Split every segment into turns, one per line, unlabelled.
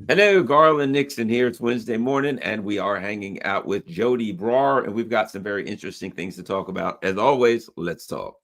Hello, Garland Nixon here. It's Wednesday morning, and we are hanging out with Joti Brar, and we've got some very interesting things to talk about. As always, let's talk.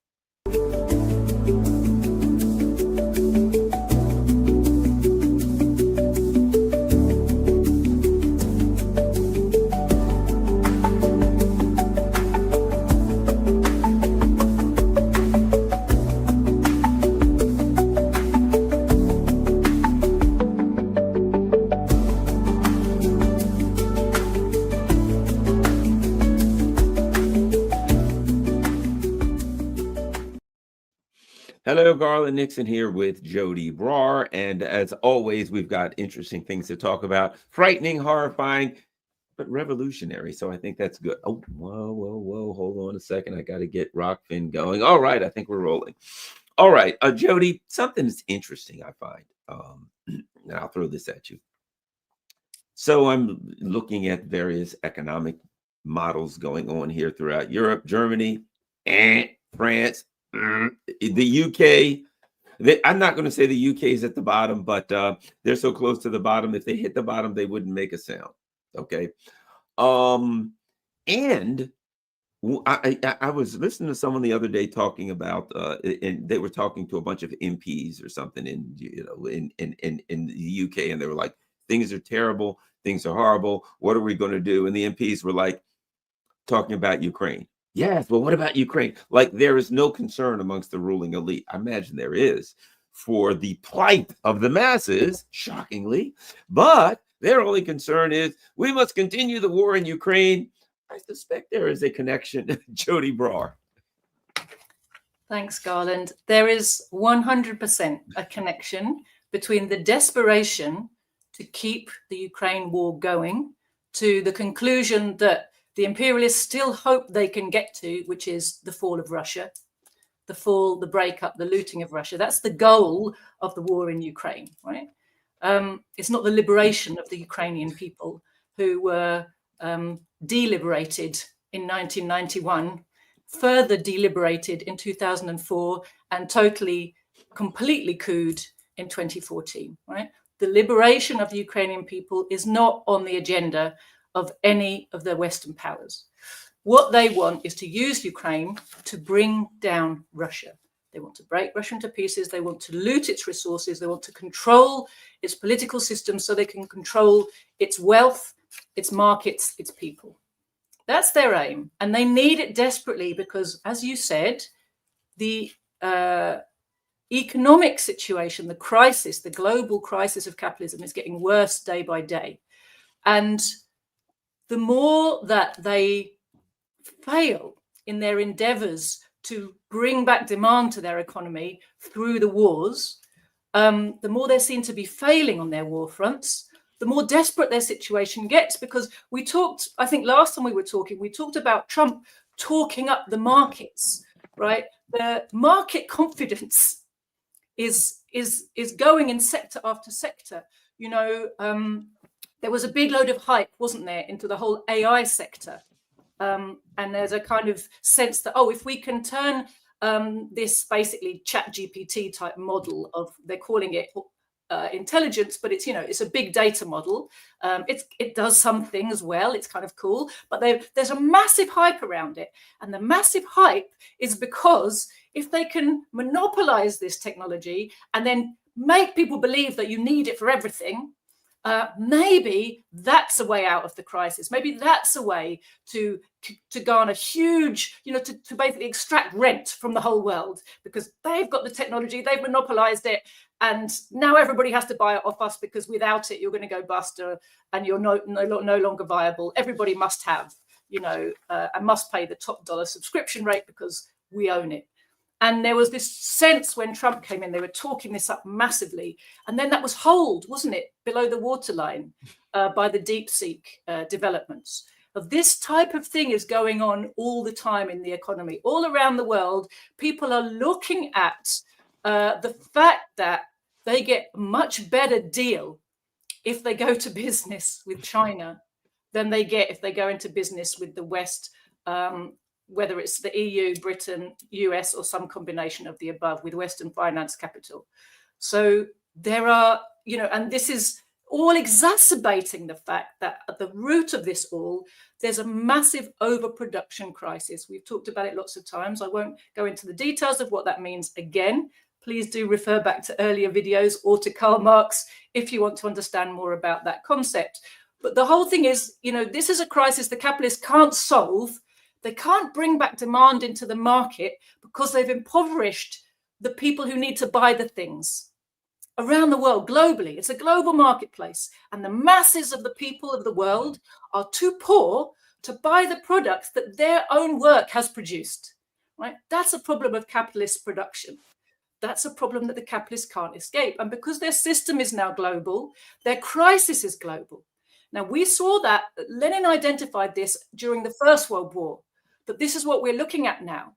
Hello, Garland Nixon here with Joti Brar. And as always, we've got interesting things to talk about. Frightening, horrifying, but revolutionary. So I think that's good. Oh, whoa. Hold on a second. I got to get Rockfin going. All right. I think we're rolling. All right. Joti, something that's interesting, I find. And I'll throw this at you. So I'm looking at various economic models going on here throughout Europe, Germany, and France. The UK, I'm not going to say the UK is at the bottom, but they're so close to the bottom. If they hit the bottom, they wouldn't make a sound. Okay. And I was listening to someone the other day talking about, and they were talking to a bunch of MPs or something in the UK, and they were like, things are terrible, things are horrible. What are we going to do? And the MPs were like talking about Ukraine. Yes, well, what about Ukraine? Like, there is no concern amongst the ruling elite. I imagine there is for the plight of the masses, shockingly. But their only concern is we must continue the war in Ukraine. I suspect there is a connection. Joti Brar.
Thanks, Garland. There is 100% a connection between the desperation to keep the Ukraine war going to the conclusion that the imperialists still hope they can get to, which is the fall of Russia, the breakup, the looting of Russia. That's the goal of the war in Ukraine, right? It's not the liberation of the Ukrainian people who were deliberated in 1991, further deliberated in 2004, and completely couped in 2014, right? The liberation of the Ukrainian people is not on the agenda of any of the Western powers. What they want is to use Ukraine to bring down Russia. They want to break Russia into pieces. They want to loot its resources. They want to control its political system so they can control its wealth, its markets, its people. That's their aim. And they need it desperately because, as you said, the economic situation, the crisis, the global crisis of capitalism is getting worse day by day. And the more that they fail in their endeavors to bring back demand to their economy through the wars, the more they seem to be failing on their war fronts, the more desperate their situation gets. Because we talked, I think last time we talked about Trump talking up the markets, right? The market confidence is going in sector after sector. You know, there was a big load of hype, wasn't there, into the whole AI sector. And there's a kind of sense that, if we can turn this basically ChatGPT type model of, they're calling it intelligence, but it's a big data model. It does some things well. It's kind of cool, but there's a massive hype around it. And the massive hype is because if they can monopolize this technology and then make people believe that you need it for everything, maybe that's a way out of the crisis. Maybe that's a way to garner huge, to basically extract rent from the whole world, because they've got the technology, they've monopolized it, and now everybody has to buy it off us, because without it, you're going to go bust, and you're no longer viable. Everybody must have, and must pay the top dollar subscription rate because we own it. And there was this sense when Trump came in, they were talking this up massively. And then that was holed, wasn't it, below the waterline by the DeepSeek developments. Of this type of thing is going on all the time in the economy. All around the world, people are looking at the fact that they get a much better deal if they go to business with China than they get if they go into business with the West, whether it's the EU, Britain, US, or some combination of the above, with Western finance capital. So there are, and this is all exacerbating the fact that at the root of this all, there's a massive overproduction crisis. We've talked about it lots of times. I won't go into the details of what that means again. Please do refer back to earlier videos or to Karl Marx if you want to understand more about that concept. But the whole thing is, you know, this is a crisis the capitalists can't solve. They can't bring back demand into the market because they've impoverished the people who need to buy the things around the world, globally. It's a global marketplace, and the masses of the people of the world are too poor to buy the products that their own work has produced, right? That's a problem of capitalist production. That's a problem that the capitalists can't escape. And because their system is now global, their crisis is global. Now, we saw that Lenin identified this during the First World War, that this is what we're looking at now.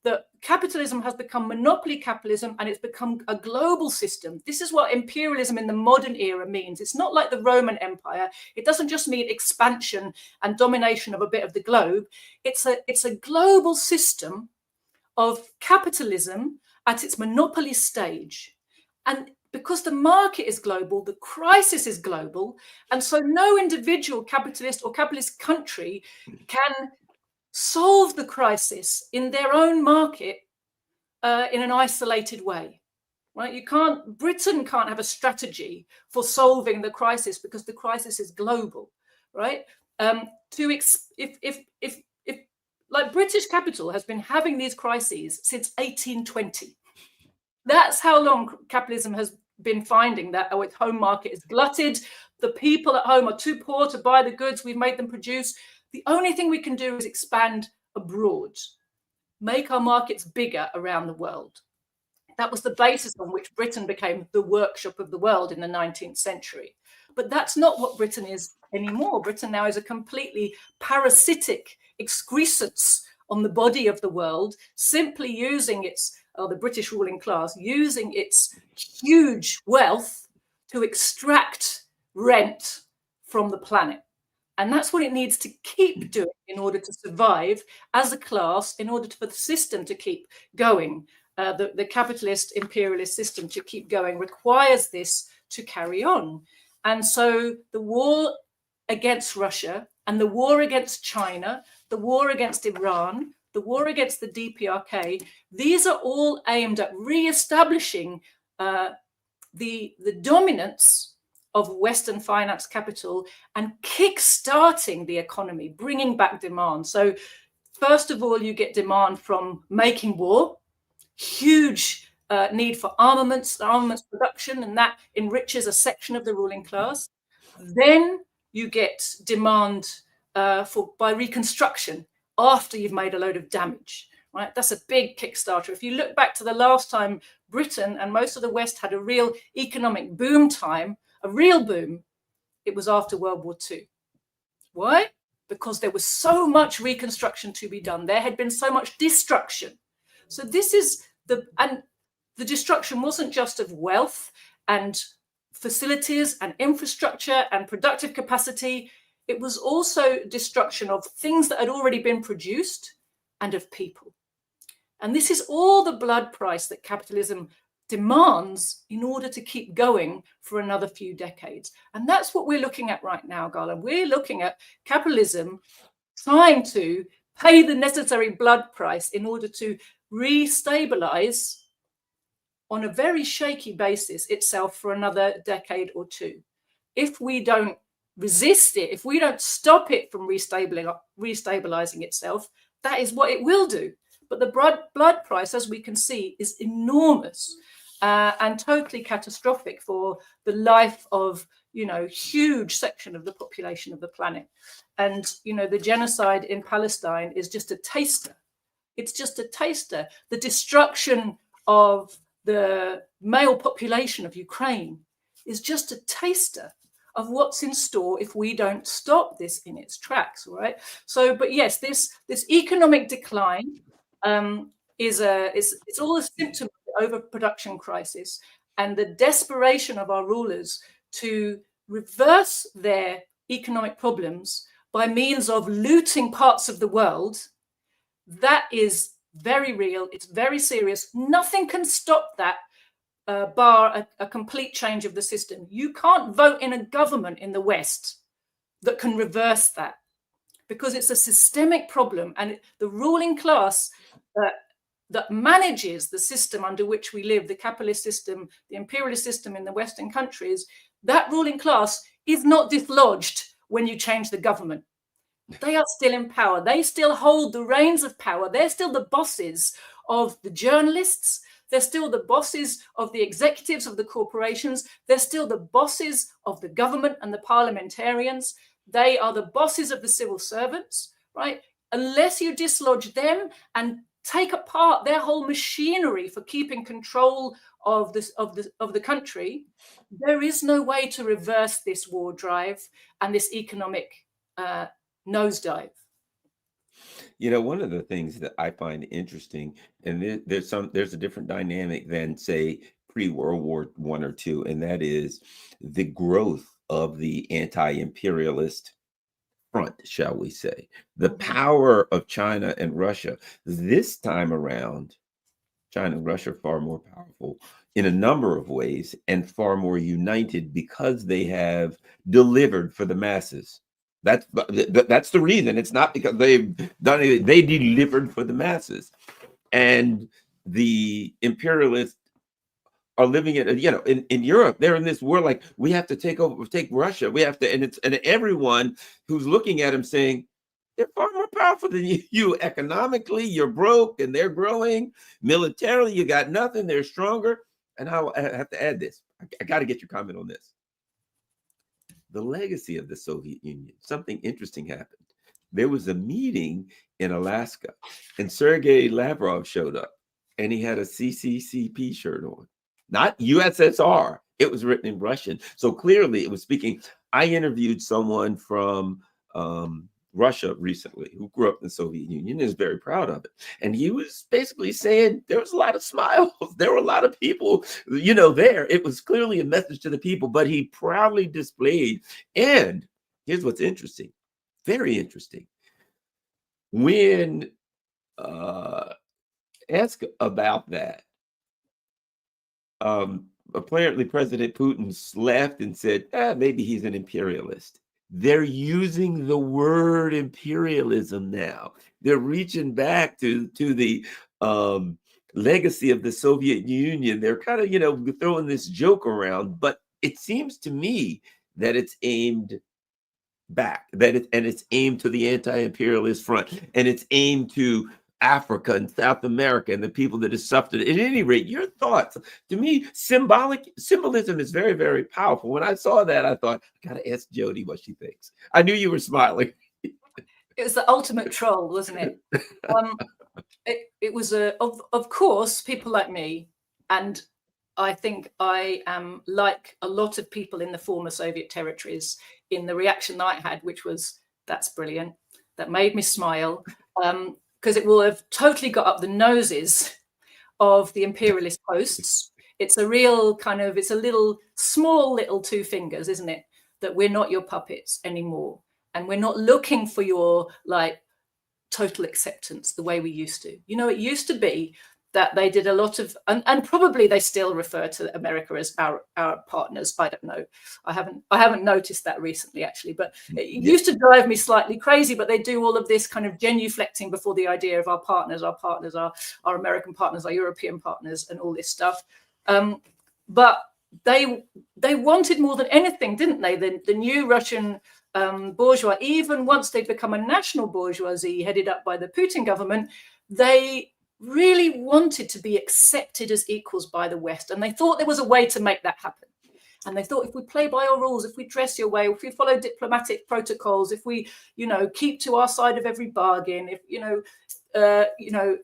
That capitalism has become monopoly capitalism, and it's become a global system. This is what imperialism in the modern era means. It's not like the Roman Empire. It doesn't just mean expansion and domination of a bit of the globe. It's a global system of capitalism at its monopoly stage. And because the market is global, the crisis is global. And so no individual capitalist or capitalist country can solve the crisis in their own market in an isolated way, right? Britain can't have a strategy for solving the crisis because the crisis is global, right? If like British capital has been having these crises since 1820. That's how long capitalism has been finding that, oh, its home market is glutted. The people at home are too poor to buy the goods we've made them produce. The only thing we can do is expand abroad, make our markets bigger around the world. That was the basis on which Britain became the workshop of the world in the 19th century. But that's not what Britain is anymore. Britain now is a completely parasitic excrescence on the body of the world, simply using the British ruling class, using its huge wealth to extract rent from the planet. And that's what it needs to keep doing in order to survive as a class, in order for the system to keep going. The capitalist imperialist system to keep going requires this to carry on. And so the war against Russia and the war against China, the war against Iran, the war against the DPRK, these are all aimed at re-establishing the dominance of Western finance capital and kick-starting the economy, bringing back demand. So first of all, you get demand from making war, huge need for armaments production, and that enriches a section of the ruling class. Then you get demand by reconstruction after you've made a load of damage, right? That's a big Kickstarter. If you look back to the last time Britain and most of the West had a real economic boom time, a real boom, it was after World War II. Why? Because there was so much reconstruction to be done. There had been so much destruction. So this is the destruction wasn't just of wealth and facilities and infrastructure and productive capacity. It was also destruction of things that had already been produced and of people. And this is all the blood price that capitalism demands in order to keep going for another few decades. And that's what we're looking at right now, Garland. We're looking at capitalism trying to pay the necessary blood price in order to re-stabilize on a very shaky basis itself for another decade or two. If we don't resist it, if we don't stop it from restabilizing itself, that is what it will do. But the blood price, as we can see, is enormous and totally catastrophic for the life of, huge section of the population of the planet. And, the genocide in Palestine is just a taster. It's just a taster. The destruction of the male population of Ukraine is just a taster of what's in store if we don't stop this in its tracks, right? So, but yes, this economic decline it's all a symptom of the overproduction crisis and the desperation of our rulers to reverse their economic problems by means of looting parts of the world. That is very real. It's very serious. Nothing can stop that bar a complete change of the system. You can't vote in a government in the West that can reverse that, because it's a systemic problem, and the ruling class that manages the system under which we live, the capitalist system, the imperialist system in the Western countries, that ruling class is not dislodged when you change the government. They are still in power. They still hold the reins of power. They're still the bosses of the journalists. They're still the bosses of the executives of the corporations. They're still the bosses of the government and the parliamentarians. They are the bosses of the civil servants, right? Unless you dislodge them and take apart their whole machinery for keeping control of the country, there is no way to reverse this war drive and this economic nosedive.
You know, one of the things that I find interesting, and there's a different dynamic than, say, pre-World War I or II, and that is the growth of the anti-imperialist front, shall we say, the power of China and Russia. This time around, China and Russia are far more powerful in a number of ways and far more united because they have delivered for the masses. That's the reason. It's not because they've done it. They delivered for the masses, and the imperialists are living it. You know, in Europe, they're in this war like, we have to take Russia. We have to, and everyone who's looking at them saying, they're far more powerful than you economically. You're broke, and they're growing. Militarily, you got nothing. They're stronger. And I have to add this. I got to get your comment on this. The legacy of the Soviet Union. Something interesting happened. There was a meeting in Alaska, and Sergei Lavrov showed up, and he had a CCCP shirt on, not USSR. It was written in Russian. So clearly it was speaking. I interviewed someone from Russia recently who grew up in the Soviet Union and is very proud of it. And he was basically saying there was a lot of smiles. There were a lot of people, you know, there. It was clearly a message to the people, but he proudly displayed. And here's what's interesting, very interesting. When asked about that, apparently President Putin laughed and said, maybe he's an imperialist. They're using the word imperialism now. They're reaching back to the legacy of the Soviet Union. They're kind of, you know, throwing this joke around, but it seems to me that it's aimed back, it's aimed to the anti-imperialist front, and it's aimed to Africa and South America and the people that have suffered. At any rate, your thoughts. To me, symbolism is very, very powerful. When I saw that, I thought, I gotta ask Joti what she thinks. I knew you were smiling.
It was the ultimate troll, wasn't it? It was of course, people like me, and I think I am like a lot of people in the former Soviet territories in the reaction that I had, which was, that's brilliant. That made me smile. Because it will have totally got up the noses of the imperialist hosts. It's a real kind of, it's a little, small little two fingers, isn't it? That we're not your puppets anymore. And we're not looking for your like total acceptance the way we used to. You know, it used to be that they did a lot of, and probably they still refer to America as our partners. I don't know. I haven't noticed that recently, actually, but it used to drive me slightly crazy. But they do all of this kind of genuflecting before the idea of our partners, our American partners, our European partners, and all this stuff. But they wanted more than anything, didn't they? The new Russian bourgeois, even once they'd become a national bourgeoisie headed up by the Putin government, they really wanted to be accepted as equals by the West. And they thought there was a way to make that happen. And they thought, if we play by our rules, if we dress your way, if we follow diplomatic protocols, if we, you know, keep to our side of every bargain, if,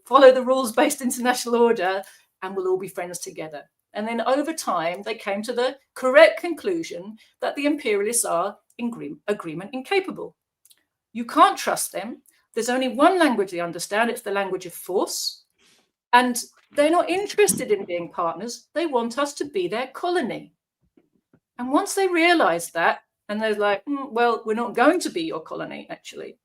follow the rules-based international order, and we'll all be friends together. And then over time, they came to the correct conclusion that the imperialists are agreement incapable. You can't trust them. There's only one language they understand. It's the language of force. And they're not interested in being partners. They want us to be their colony. And once they realize that, and they're like, well, we're not going to be your colony, actually,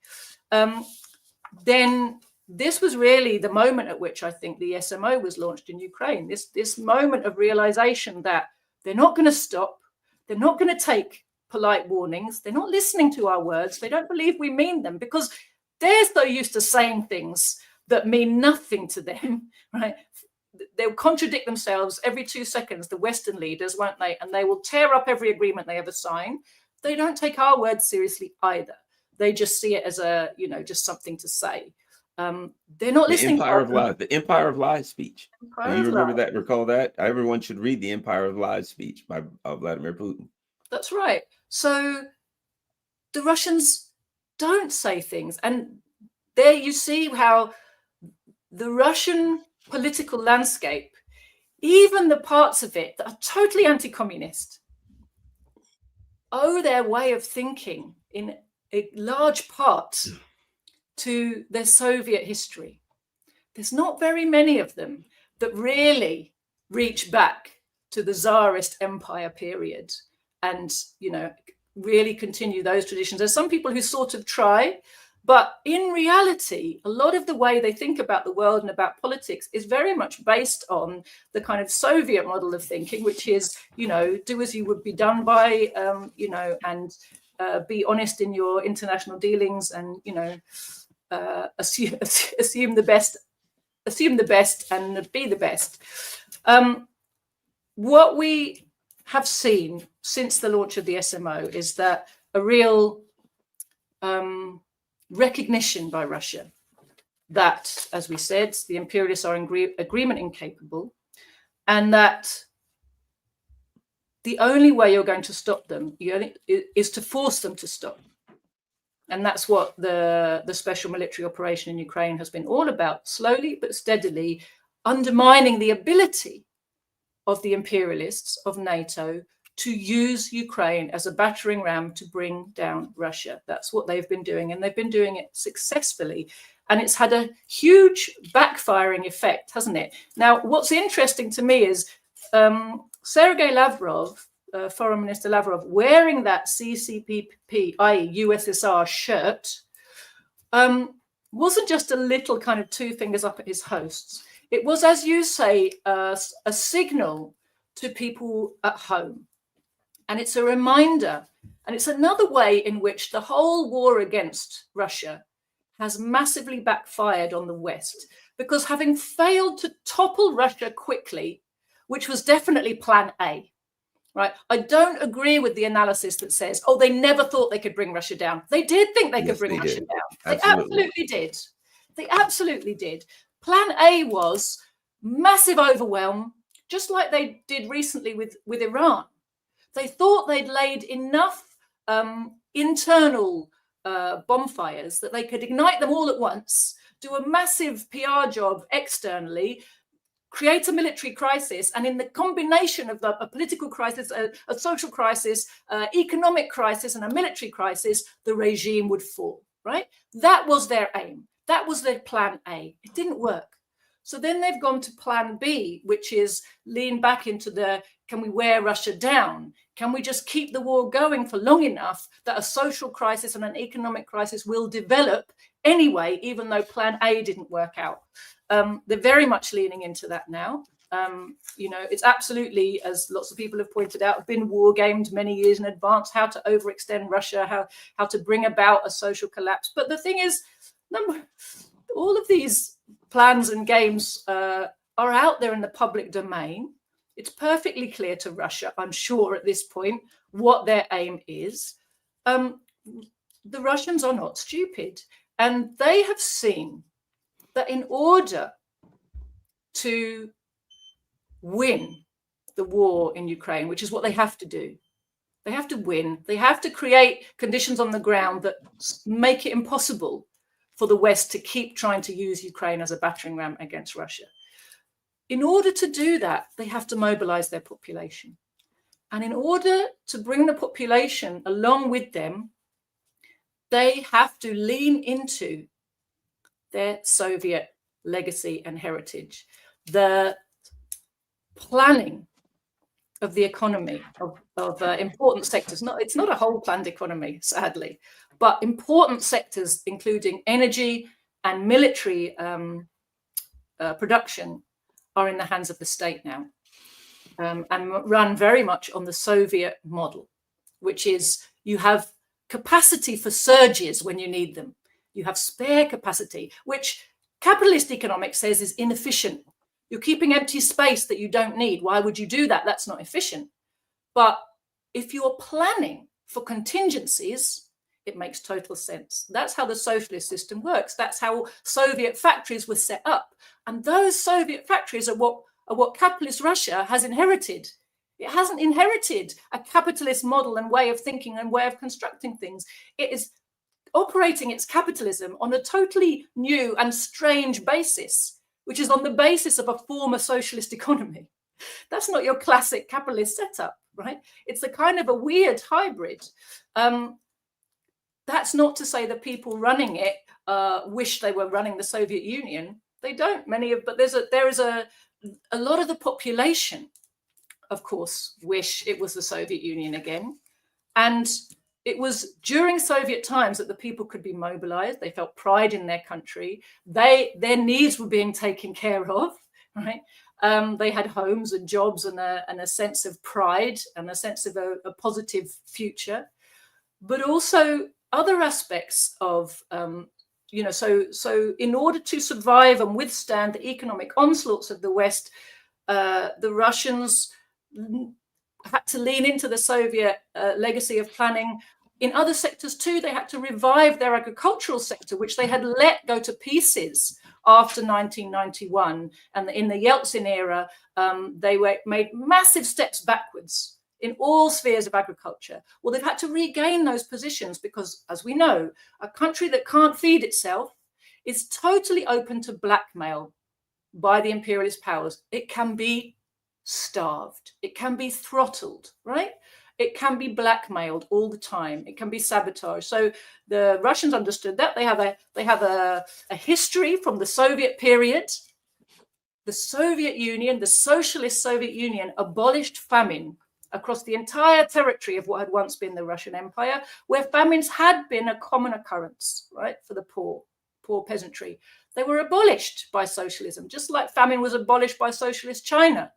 then this was really the moment at which I think the SMO was launched in Ukraine. This moment of realization that they're not going to stop. They're not going to take polite warnings. They're not listening to our words. They don't believe we mean them because they're so used to saying things that mean nothing to them, right? They'll contradict themselves every 2 seconds, the Western leaders, won't they? And they will tear up every agreement they ever sign. They don't take our words seriously either. They just see it as a, just something to say. They're not listening.
The Empire of Lies speech. Do you remember that? Recall that? Everyone should read the Empire of Lies speech by Vladimir Putin.
That's right. So the Russians don't say things. And there you see how the Russian political landscape, even the parts of it that are totally anti-communist, owe their way of thinking in a large part to their Soviet history. There's not very many of them that really reach back to the Tsarist empire period and, really continue those traditions. There's some people who sort of try, but in reality, a lot of the way they think about the world and about politics is very much based on the kind of Soviet model of thinking, which is, do as you would be done by, and be honest in your international dealings and, assume the best and be the best. What we have seen since the launch of the SMO is that a real recognition by Russia that, as we said, the imperialists are agreement incapable, and that the only way you're going to stop them is to force them to stop. And that's what the special military operation in Ukraine has been all about, slowly but steadily undermining the ability of the imperialists of NATO to use Ukraine as a battering ram to bring down Russia. That's what they've been doing, and they've been doing it successfully. And it's had a huge backfiring effect, hasn't it? Now, what's interesting to me is Sergei Lavrov, Foreign Minister Lavrov, wearing that CCP, i.e. USSR shirt, wasn't just a little kind of 2 fingers up at his hosts. It was, as you say, a signal to people at home. And it's a reminder, and it's another way in which the whole war against Russia has massively backfired on the West, because having failed to topple Russia quickly, which was definitely plan A, right? I don't agree with the analysis that says, oh, they never thought they could bring Russia down. They did think they could bring Russia down. They absolutely did. They absolutely did. Plan A was massive overwhelm, just like they did recently with Iran. They thought they'd laid enough internal bonfires that they could ignite them all at once, do a massive PR job externally, create a military crisis, and in the combination of a political crisis, a social crisis, economic crisis, and a military crisis, the regime would fall, right? That was their aim. That was their plan A. It didn't work. So then they've gone to plan B, which is lean back into can we wear Russia down? Can we just keep the war going for long enough that a social crisis and an economic crisis will develop anyway, even though plan A didn't work out? They're very much leaning into that now. It's absolutely, as lots of people have pointed out, been war gamed many years in advance, how to overextend Russia, how to bring about a social collapse. But the thing is, all of these plans and games are out there in the public domain. It's perfectly clear to Russia, I'm sure, at this point, what their aim is. The Russians are not stupid, and they have seen that in order to win the war in Ukraine, which is what they have to do, they have to win, they have to create conditions on the ground that make it impossible for the West to keep trying to use Ukraine as a battering ram against Russia. In order to do that, they have to mobilize their population. And in order to bring the population along with them, they have to lean into their Soviet legacy and heritage. The planning of the economy of important sectors. It's not a whole planned economy, sadly, but important sectors, including energy and military production are in the hands of the state now, and run very much on the Soviet model, which is you have capacity for surges when you need them. You have spare capacity, which capitalist economics says is inefficient. You're keeping empty space that you don't need. Why would you do that? That's not efficient. But if you're planning for contingencies, it makes total sense. That's how the socialist system works. That's how Soviet factories were set up. And those Soviet factories are what capitalist Russia has inherited. It hasn't inherited a capitalist model and way of thinking and way of constructing things. It is operating its capitalism on a totally new and strange basis, which is on the basis of a former socialist economy. That's not your classic capitalist setup, right? It's a kind of a weird hybrid. That's not to say the people running it wish they were running the Soviet Union. They don't, but there is a lot of the population, of course, wish it was the Soviet Union again. And it was during Soviet times that the people could be mobilized. They felt pride in their country. Their needs were being taken care of, right? They had homes and jobs and a sense of pride and a sense of a positive future, but also other aspects of, so in order to survive and withstand the economic onslaughts of the West, the Russians had to lean into the Soviet legacy of planning. In other sectors too, they had to revive their agricultural sector, which they had let go to pieces after 1991. And in the Yeltsin era, they made massive steps backwards in all spheres of agriculture. Well, they've had to regain those positions because, as we know, a country that can't feed itself is totally open to blackmail by the imperialist powers. It can be starved. It can be throttled, right? It can be blackmailed all the time. It can be sabotaged. So the Russians understood that. They have a history from the Soviet period. The Soviet Union, the socialist Soviet Union, abolished famine across the entire territory of what had once been the Russian Empire, where famines had been a common occurrence, right, for the poor peasantry. They were abolished by socialism, just like famine was abolished by socialist China.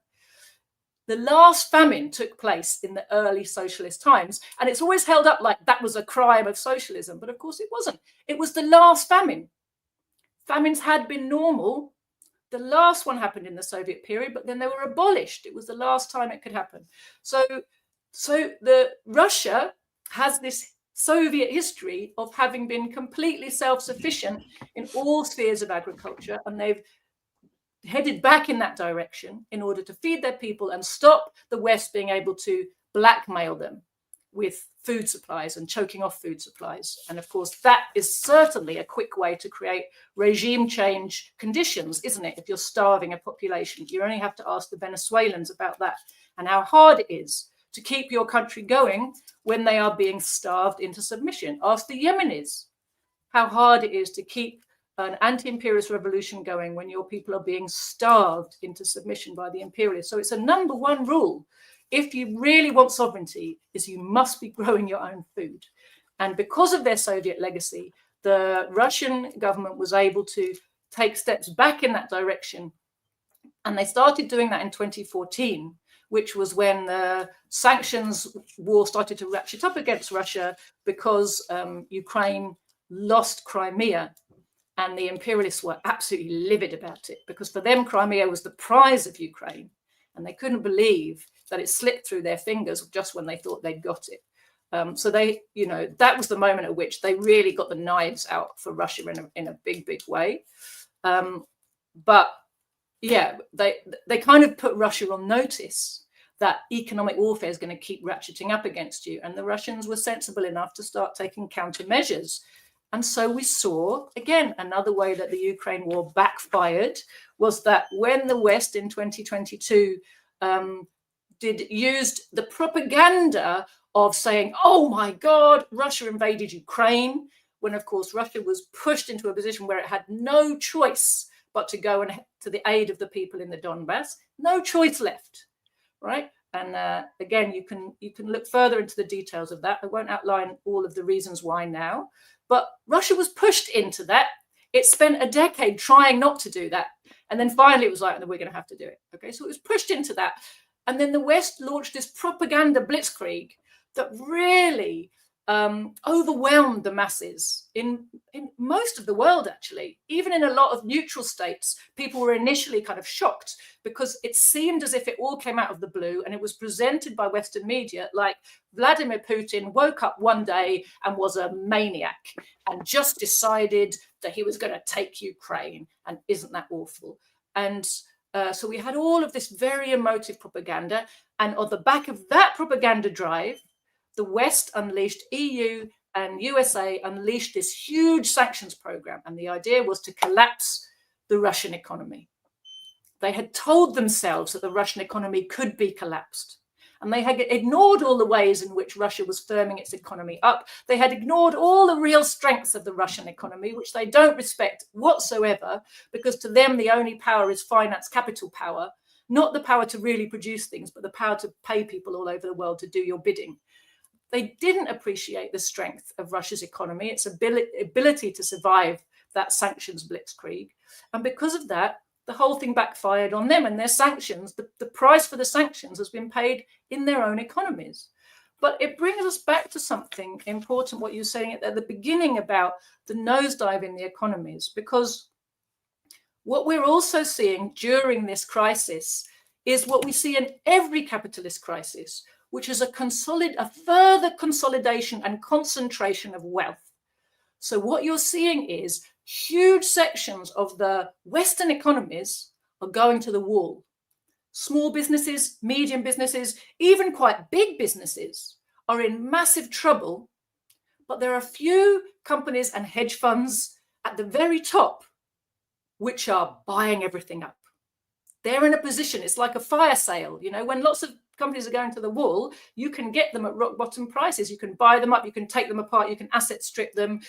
The last famine took place in the early socialist times, and it's always held up like that was a crime of socialism, but of course it wasn't. It was the last famine. Famines had been normal. The last one happened in the Soviet period, but then they were abolished. It was the last time it could happen. So the Russia has this Soviet history of having been completely self-sufficient in all spheres of agriculture, and they've headed back in that direction in order to feed their people and stop the West being able to blackmail them with food supplies and choking off food supplies. And of course, that is certainly a quick way to create regime change conditions, isn't it? If you're starving a population, you only have to ask the Venezuelans about that and how hard it is to keep your country going when they are being starved into submission. Ask the Yemenis how hard it is to keep an anti-imperialist revolution going when your people are being starved into submission by the imperialists. So it's a number one rule. If you really want sovereignty, is you must be growing your own food. And because of their Soviet legacy, the Russian government was able to take steps back in that direction. And they started doing that in 2014, which was when the sanctions war started to ratchet up against Russia because Ukraine lost Crimea. And the imperialists were absolutely livid about it because for them, Crimea was the prize of Ukraine. And they couldn't believe that it slipped through their fingers just when they thought they'd got it. So they, that was the moment at which they really got the knives out for Russia in a big, big way. But yeah, they kind of put Russia on notice that economic warfare is going to keep ratcheting up against you. And the Russians were sensible enough to start taking countermeasures. And so we saw, again, another way that the Ukraine war backfired was that when the West in 2022 used the propaganda of saying, oh my God, Russia invaded Ukraine, when of course Russia was pushed into a position where it had no choice but to go and to the aid of the people in the Donbass, no choice left, right? And again, you can look further into the details of that. I won't outline all of the reasons why now. But Russia was pushed into that It spent a decade trying not to do that. And then finally it was like, no, we're going to have to do it. Okay, so it was pushed into that. And then the West launched this propaganda blitzkrieg that really overwhelmed the masses in most of the world, actually. Even in a lot of neutral states, people were initially kind of shocked because it seemed as if it all came out of the blue, and it was presented by Western media like Vladimir Putin woke up one day and was a maniac and just decided that he was going to take Ukraine, and isn't that awful? And so we had all of this very emotive propaganda, and on the back of that propaganda drive, the West unleashed, EU and USA unleashed this huge sanctions program. And the idea was to collapse the Russian economy. They had told themselves that the Russian economy could be collapsed. And they had ignored all the ways in which Russia was firming its economy up. They had ignored all the real strengths of the Russian economy, which they don't respect whatsoever, because to them, the only power is finance, capital power, not the power to really produce things, but the power to pay people all over the world to do your bidding. They didn't appreciate the strength of Russia's economy, its ability to survive that sanctions blitzkrieg. And because of that, the whole thing backfired on them, and their sanctions, the price for the sanctions has been paid in their own economies. But it brings us back to something important, what you were saying at the beginning about the nosedive in the economies, because what we're also seeing during this crisis is what we see in every capitalist crisis, which is a further consolidation and concentration of wealth. So what you're seeing is huge sections of the Western economies are going to the wall. Small businesses, medium businesses, even quite big businesses are in massive trouble, but there are a few companies and hedge funds at the very top which are buying everything up. They're in a position, it's like a fire sale, you know, when lots of companies are going to the wall, you can get them at rock bottom prices. You can buy them up, you can take them apart, you can asset strip them.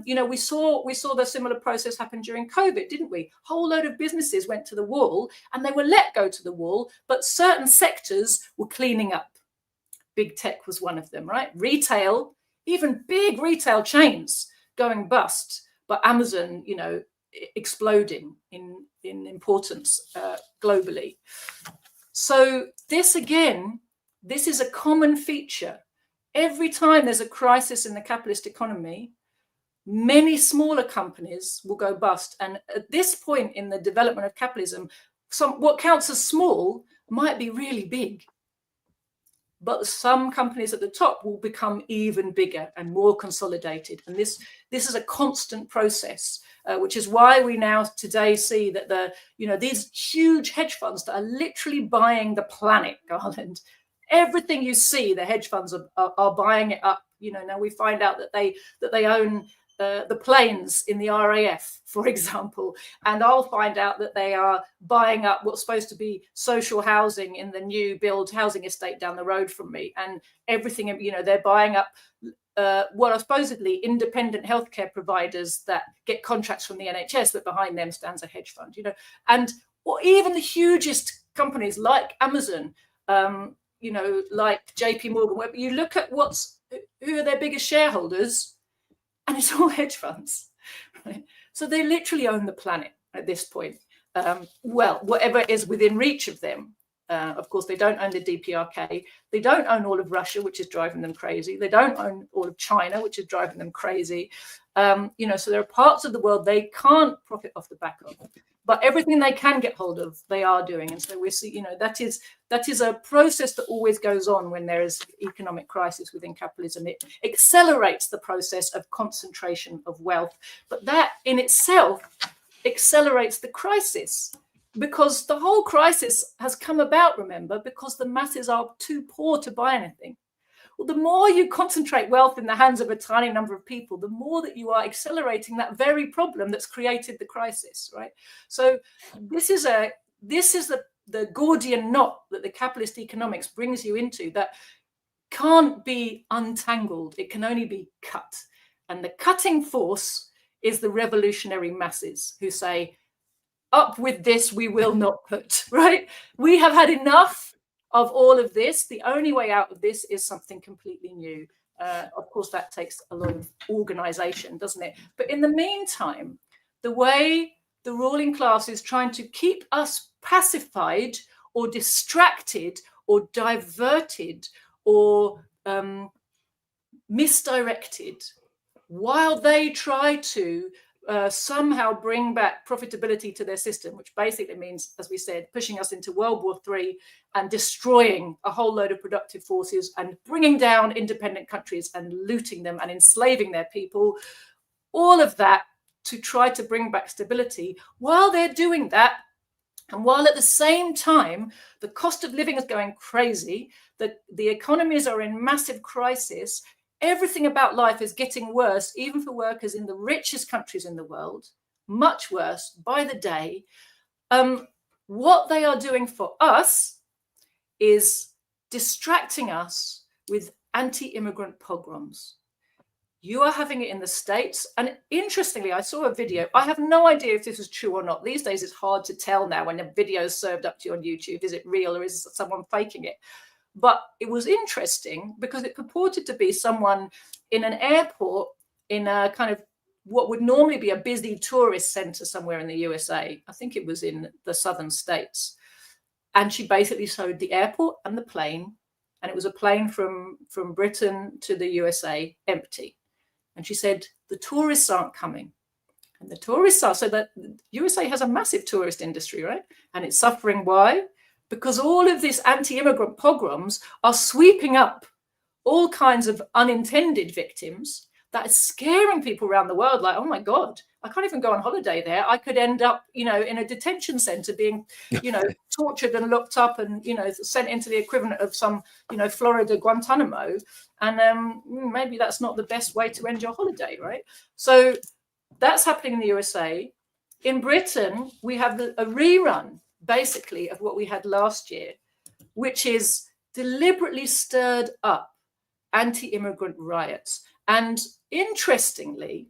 You know, we saw the similar process happen during COVID, didn't we? A whole load of businesses went to the wall and they were let go to the wall, but certain sectors were cleaning up. Big tech was one of them, right? Retail, even big retail chains going bust, but Amazon, you know, exploding in importance globally. So this is a common feature. Every time there's a crisis in the capitalist economy, many smaller companies will go bust. And at this point in the development of capitalism, what counts as small might be really big. But some companies at the top will become even bigger and more consolidated. And this is a constant process, which is why we now today see that these huge hedge funds that are literally buying the planet, Garland. Everything you see, the hedge funds are buying it up. You know, now we find out that they own the planes in the RAF, for example, and I'll find out that they are buying up what's supposed to be social housing in the new build housing estate down the road from me, and everything, you know, they're buying up what are supposedly independent healthcare providers that get contracts from the NHS, but behind them stands a hedge fund, you know, and or even the hugest companies like Amazon, you know, like JP Morgan, where you look at who are their biggest shareholders, and it's all hedge funds, right? So they literally own the planet at this point. Well, whatever is within reach of them. Of course, they don't own the DPRK. They don't own all of Russia, which is driving them crazy. They don't own all of China, which is driving them crazy. You know, so there are parts of the world they can't profit off the back of. But everything they can get hold of, they are doing. And so we see, you know, that is a process that always goes on when there is economic crisis within capitalism. It accelerates the process of concentration of wealth. But that in itself accelerates the crisis, because the whole crisis has come about, remember, because the masses are too poor to buy anything. Well, the more you concentrate wealth in the hands of a tiny number of people, the more that you are accelerating that very problem that's created the crisis, right? So this is the Gordian knot that the capitalist economics brings you into that can't be untangled. It can only be cut. And the cutting force is the revolutionary masses who say, up with this, we will not put, right? We have had enough of all of this. The only way out of this is something completely new. Of course, that takes a lot of organization, doesn't it? But in the meantime, the way the ruling class is trying to keep us pacified or distracted or diverted or misdirected, while they try to somehow bring back profitability to their system, which basically means, as we said, pushing us into World War III and destroying a whole load of productive forces and bringing down independent countries and looting them and enslaving their people, all of that to try to bring back stability. While they're doing that, and while at the same time, the cost of living is going crazy, the economies are in massive crisis, everything about life is getting worse, even for workers in the richest countries in the world, much worse by the day. What they are doing for us is distracting us with anti-immigrant pogroms. You are having it in the States. And interestingly, I saw a video. I have no idea if this is true or not. These days, it's hard to tell now when a video is served up to you on YouTube. Is it real or is someone faking it? But it was interesting because it purported to be someone in an airport in a kind of what would normally be a busy tourist center somewhere in the USA. I think it was in the southern states. And she basically showed the airport and the plane. And it was a plane from Britain to the USA, empty. And she said, the tourists aren't coming. And the tourists are, so that the USA has a massive tourist industry, right? And it's suffering. Why? Because all of these anti-immigrant pogroms are sweeping up all kinds of unintended victims that is scaring people around the world. Like, oh my God, I can't even go on holiday there. I could end up, in a detention center being, tortured and looked up and, sent into the equivalent of some, Florida Guantanamo. And maybe that's not the best way to end your holiday, right? So that's happening in the USA. In Britain, we have a rerun, basically, of what we had last year, which is deliberately stirred up anti-immigrant riots. And interestingly,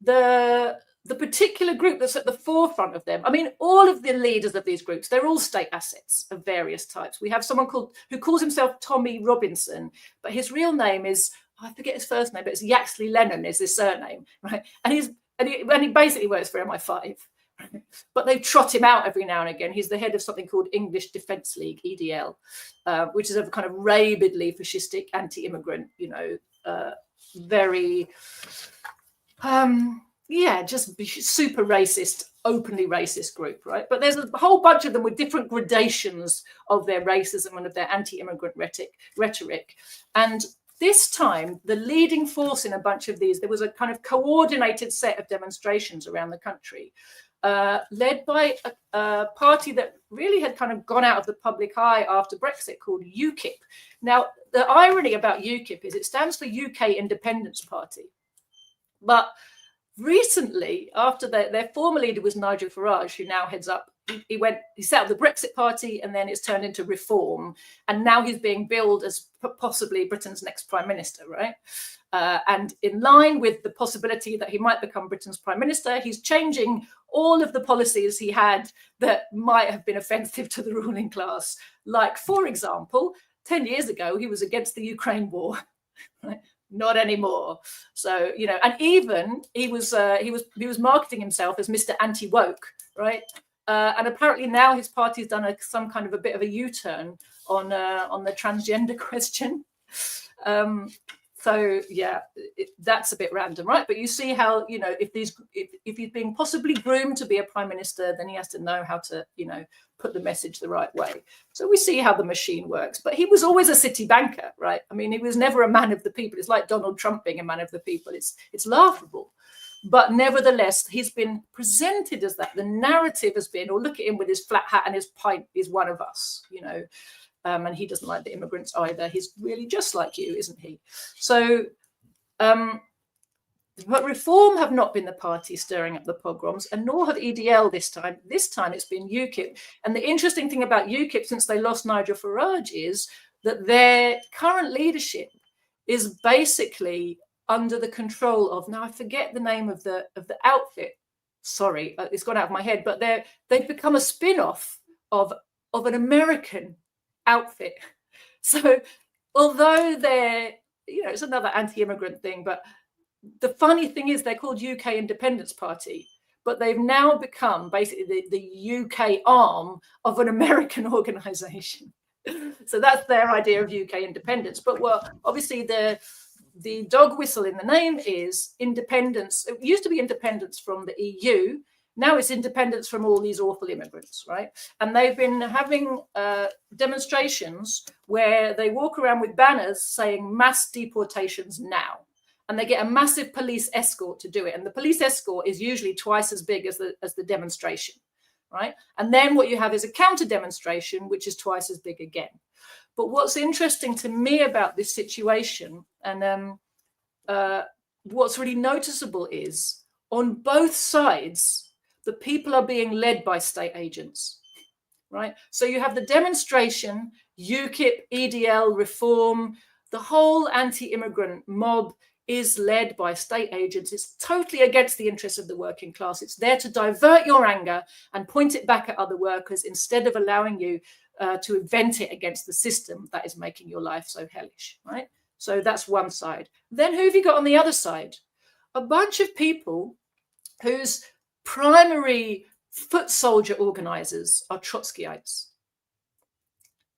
the particular group that's at the forefront of them, I mean, all of the leaders of these groups, they're all state assets of various types. We have someone who calls himself Tommy Robinson, but his real name is, I forget his first name, but it's Yaxley Lennon is his surname, right? And he basically works for MI5. But they trot him out every now and again. He's the head of something called English Defence League, EDL, which is a kind of rabidly fascistic, anti-immigrant, very, just super racist, openly racist group, right? But there's a whole bunch of them with different gradations of their racism and of their anti-immigrant rhetoric. And this time, the leading force in a bunch of these, there was a kind of coordinated set of demonstrations around the country, led by a party that really had kind of gone out of the public eye after Brexit, called UKIP. Now, the irony about UKIP is it stands for UK Independence Party. But recently, after their former leader was Nigel Farage, who now heads up, he set up the Brexit Party, and then it's turned into Reform. And now he's being billed as possibly Britain's next prime minister, right? And in line with the possibility that he might become Britain's prime minister, he's changing all of the policies he had that might have been offensive to the ruling class. Like, for example, 10 years ago, he was against the Ukraine war. Right? Not anymore. So, and even he was marketing himself as Mr. Anti-Woke, right? And apparently now his party's done some kind of a bit of a U-turn on the transgender question. So yeah, that's a bit random, right? But you see how, if he's being possibly groomed to be a prime minister, then he has to know how to, put the message the right way. So we see how the machine works. But he was always a city banker, right? I mean, he was never a man of the people. It's like Donald Trump being a man of the people. It's laughable. But nevertheless, he's been presented as that. The narrative has been, look at him with his flat hat and his pint, he's one of us, and he doesn't like the immigrants either. He's really just like you, isn't he? So, but Reform have not been the party stirring up the pogroms, and nor have EDL this time. This time it's been UKIP. And the interesting thing about UKIP, since they lost Nigel Farage, is that their current leadership is basically under the control of, now I forget the name of the outfit. Sorry, it's gone out of my head, but they've become a spin-off of an American outfit. So although they're, it's another anti-immigrant thing, but the funny thing is they're called UK Independence Party, but they've now become basically the UK arm of an American organization. So that's their idea of UK independence. But obviously the dog whistle in the name is independence. It used to be independence from the EU. Now it's independence from all these awful immigrants, right? And they've been having demonstrations where they walk around with banners saying mass deportations now. And they get a massive police escort to do it. And the police escort is usually twice as big as the demonstration, right? And then what you have is a counter demonstration, which is twice as big again. But what's interesting to me about this situation, and what's really noticeable is on both sides, the people are being led by state agents, right? So you have the demonstration, UKIP, EDL, Reform, the whole anti-immigrant mob is led by state agents. It's totally against the interests of the working class. It's there to divert your anger and point it back at other workers instead of allowing you to vent it against the system that is making your life so hellish, right? So that's one side. Then who have you got on the other side? A bunch of people whose primary foot soldier organizers are Trotskyites,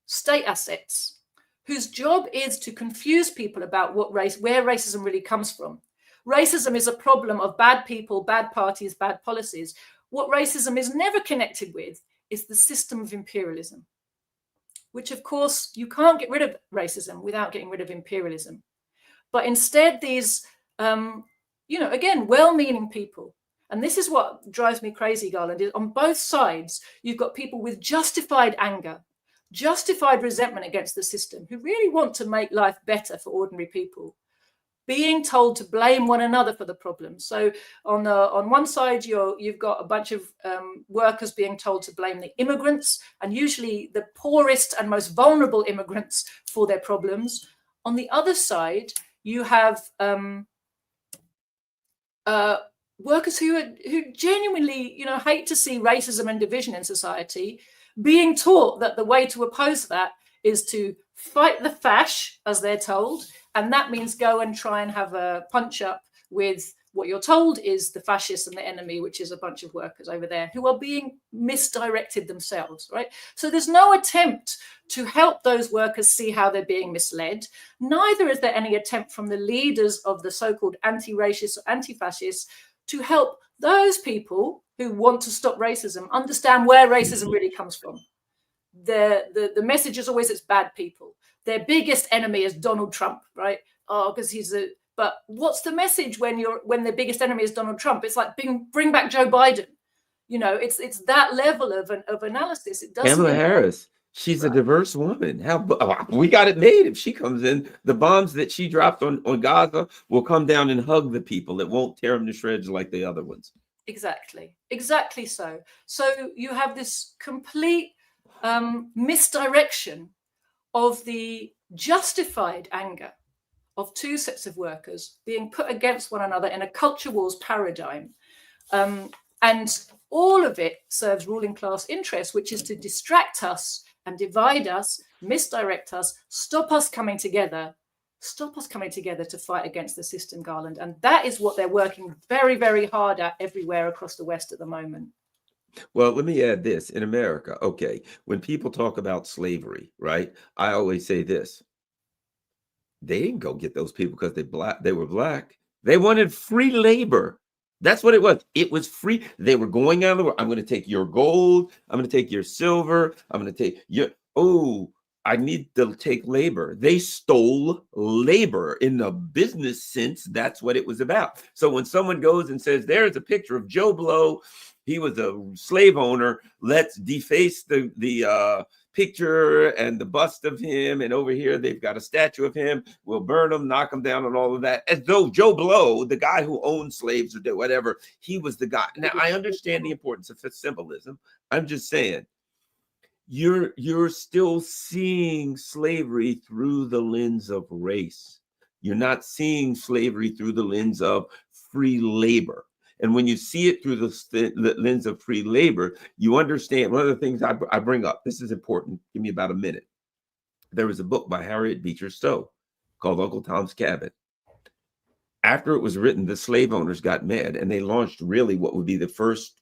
state assets, whose job is to confuse people about where racism really comes from. Racism is a problem of bad people, bad parties, bad policies. What racism is never connected with is the system of imperialism, which of course you can't get rid of racism without getting rid of imperialism. But instead these, again, well-meaning people, and this is what drives me crazy, Garland, is on both sides, you've got people with justified anger, justified resentment against the system, who really want to make life better for ordinary people, being told to blame one another for the problem. So on one side, you've got a bunch of workers being told to blame the immigrants, and usually the poorest and most vulnerable immigrants, for their problems. On the other side, you have workers who genuinely, hate to see racism and division in society, being taught that the way to oppose that is to fight the fash, as they're told, and that means go and try and have a punch up with what you're told is the fascists and the enemy, which is a bunch of workers over there who are being misdirected themselves, right? So there's no attempt to help those workers see how they're being misled. Neither is there any attempt from the leaders of the so-called anti-racist or anti-fascists to help those people who want to stop racism understand where racism really comes from. The message is always it's bad people. Their biggest enemy is Donald Trump, right? Oh, because but what's the message when the biggest enemy is Donald Trump? It's like bring back Joe Biden. It's that level of analysis. It doesn't.
Kamala Harris, she's a diverse woman. We got it made if she comes in. The bombs that she dropped on Gaza will come down and hug the people. It won't tear them to shreds like the other ones.
Exactly so. So you have this complete misdirection of the justified anger of two sets of workers being put against one another in a culture wars paradigm. And all of it serves ruling class interests, which is to distract us and divide us, misdirect us, stop us coming together to fight against the system, Garland. And that is what they're working very, very hard at everywhere across the West at the moment.
Well, let me add this. In America, okay, when people talk about slavery, right, I always say this. They didn't go get those people because they were black. They wanted free labor. That's what it was. It was free. They were going out of the world. I'm going to take your gold. I'm going to take your silver. I'm going to take your, I need to take labor. They stole labor in the business sense. That's what it was about. So when someone goes and says, there's a picture of Joe Blow, he was a slave owner, let's deface the picture and the bust of him, and over here they've got a statue of him, we'll burn him, knock him down, and all of that, as though Joe Blow, the guy who owned slaves or whatever, he was the guy. Now, I understand the importance of symbolism. I'm just saying, you're still seeing slavery through the lens of race. You're not seeing slavery through the lens of free labor. And when you see it through the lens of free labor, you understand. One of the things I bring up, this is important, give me about a minute. There was a book by Harriet Beecher Stowe called Uncle Tom's Cabin. after it was written, the slave owners got mad and they launched really what would be the first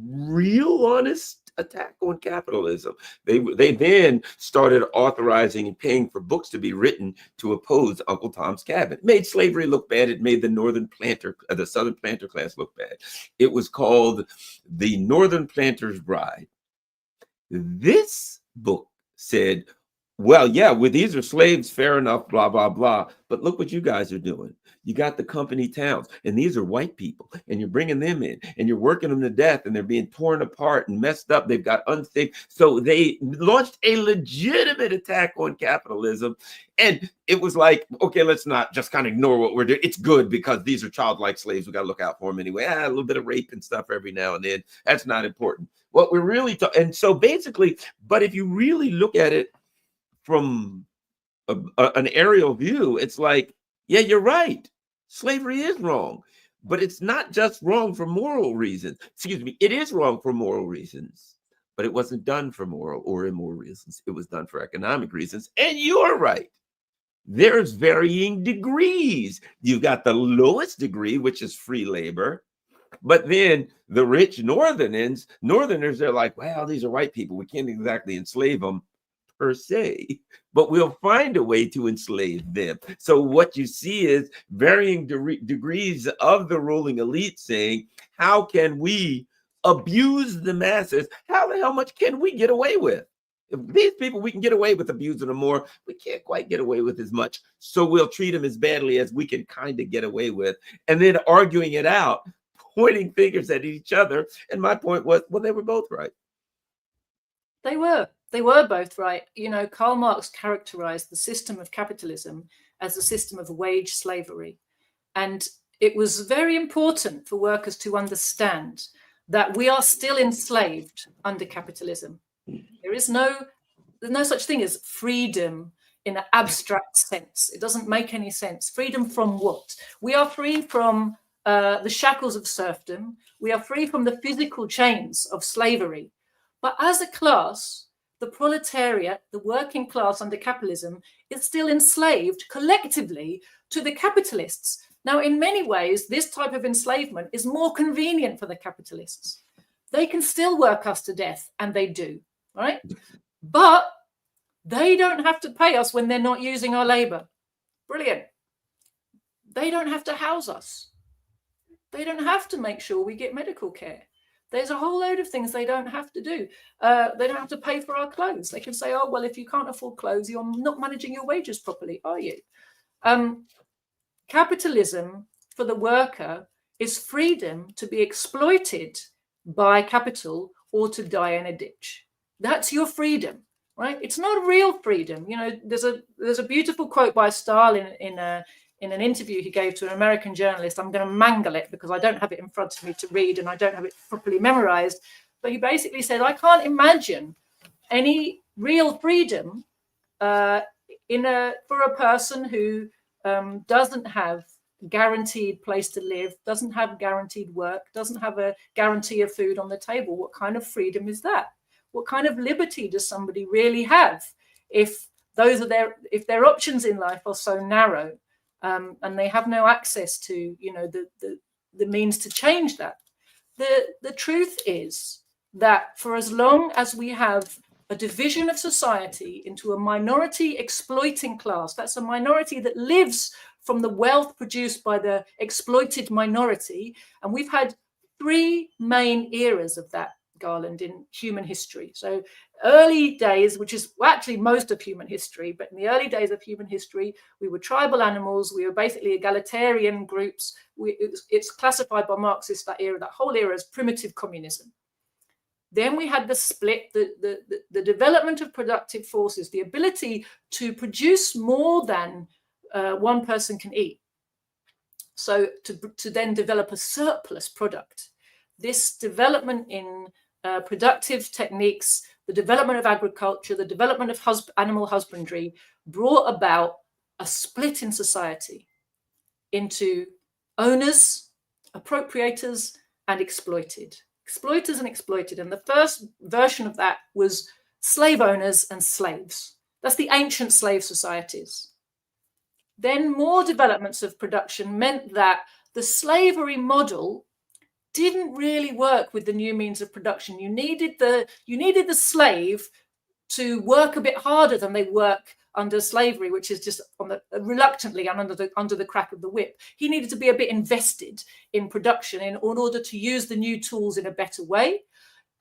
real honest attack on capitalism. They then started authorizing and paying for books to be written to oppose Uncle Tom's Cabin. It made slavery look bad. It made the the Southern planter class look bad. It was called The Northern Planter's Bride. This book said, well, yeah, well, these are slaves, fair enough, blah, blah, blah. But look what you guys are doing. You got the company towns, and these are white people, and you're bringing them in, and you're working them to death, and they're being torn apart and messed up. They've got unsafe. So they launched a legitimate attack on capitalism. And it was like, okay, let's not just kind of ignore what we're doing. It's good because these are childlike slaves. We got to look out for them anyway. A little bit of rape and stuff every now and then. That's not important. What we're really and so basically, but if you really look at it from an aerial view, it's like, yeah, you're right. Slavery is wrong, but it's not just wrong for moral reasons. Excuse me, it is wrong for moral reasons, but it wasn't done for moral or immoral reasons. It was done for economic reasons. And you're right. There's varying degrees. You've got the lowest degree, which is free labor. But then the rich Northerners, they're like, well, these are white people. We can't exactly enslave them per se, but we'll find a way to enslave them. So what you see is varying degrees of the ruling elite saying, how can we abuse the masses? How the hell much can we get away with? If these people, we can get away with abusing them more, we can't quite get away with as much. So we'll treat them as badly as we can kind of get away with. And then arguing it out, pointing fingers at each other. And my point was, well, they were both right.
They were both right. You know, Karl Marx characterized the system of capitalism as a system of wage slavery. And it was very important for workers to understand that we are still enslaved under capitalism. There's no such thing as freedom in an abstract sense. It doesn't make any sense. Freedom from what? We are free from the shackles of serfdom. We are free from the physical chains of slavery. But as a class, the proletariat, the working class under capitalism, is still enslaved collectively to the capitalists. Now, in many ways, this type of enslavement is more convenient for the capitalists. They can still work us to death, and they do, right? But they don't have to pay us when they're not using our labor. Brilliant. They don't have to house us. They don't have to make sure we get medical care. There's a whole load of things they don't have to do. They don't have to pay for our clothes. They can say, oh, well, if you can't afford clothes, you're not managing your wages properly, are you? Capitalism for the worker is freedom to be exploited by capital or to die in a ditch. That's your freedom, right? It's not real freedom. You know, there's a beautiful quote by Stalin in an interview he gave to an American journalist. I'm going to mangle it because I don't have it in front of me to read and I don't have it properly memorized. But he basically said, I can't imagine any real freedom for a person who doesn't have guaranteed place to live, doesn't have guaranteed work, doesn't have a guarantee of food on the table. What kind of freedom is that? What kind of liberty does somebody really have if their options in life are so narrow? And they have no access to, you know, the means to change that. The truth is that for as long as we have a division of society into a minority exploiting class, that's a minority that lives from the wealth produced by the exploited minority. And we've had three main eras of that, Garland, in human history. So early days, which is actually most of human history, but in the early days of human history, we were tribal animals. We were basically egalitarian groups. It's classified by Marxists, that whole era, as primitive communism. Then we had the split, the development of productive forces, the ability to produce more than one person can eat. So to then develop a surplus product. This development in productive techniques, the development of agriculture, the development of animal husbandry brought about a split in society into owners, appropriators, and exploiters and exploited. And the first version of that was slave owners and slaves. That's the ancient slave societies. then more developments of production meant that the slavery model didn't really work with the new means of production. You needed the slave to work a bit harder than they work under slavery, which is just reluctantly and under the crack of the whip. He needed to be a bit invested in production in order to use the new tools in a better way.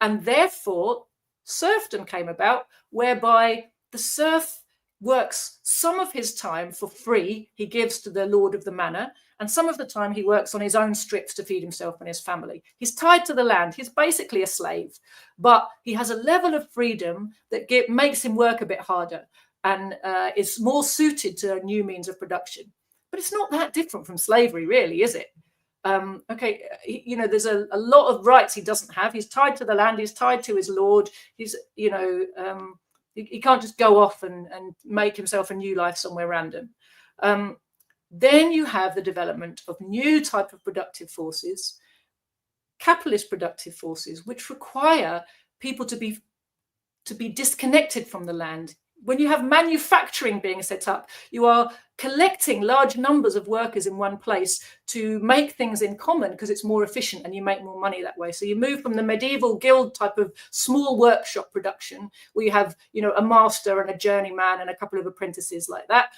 And therefore, serfdom came about, whereby the serf works some of his time for free, he gives to the lord of the manor, and some of the time he works on his own strips to feed himself and his family. He's tied to the land. He's basically a slave, but he has a level of freedom that makes him work a bit harder and is more suited to a new means of production. But it's not that different from slavery, really, is it? There's a lot of rights he doesn't have. He's tied to the land. He's tied to his lord. He's, he can't just go off and make himself a new life somewhere random. Then you have the development of new type of productive forces, capitalist productive forces, which require people to be disconnected from the land. When you have manufacturing being set up, you are collecting large numbers of workers in one place to make things in common because it's more efficient and you make more money that way. So you move from the medieval guild type of small workshop production where you have, a master and a journeyman and a couple of apprentices like that,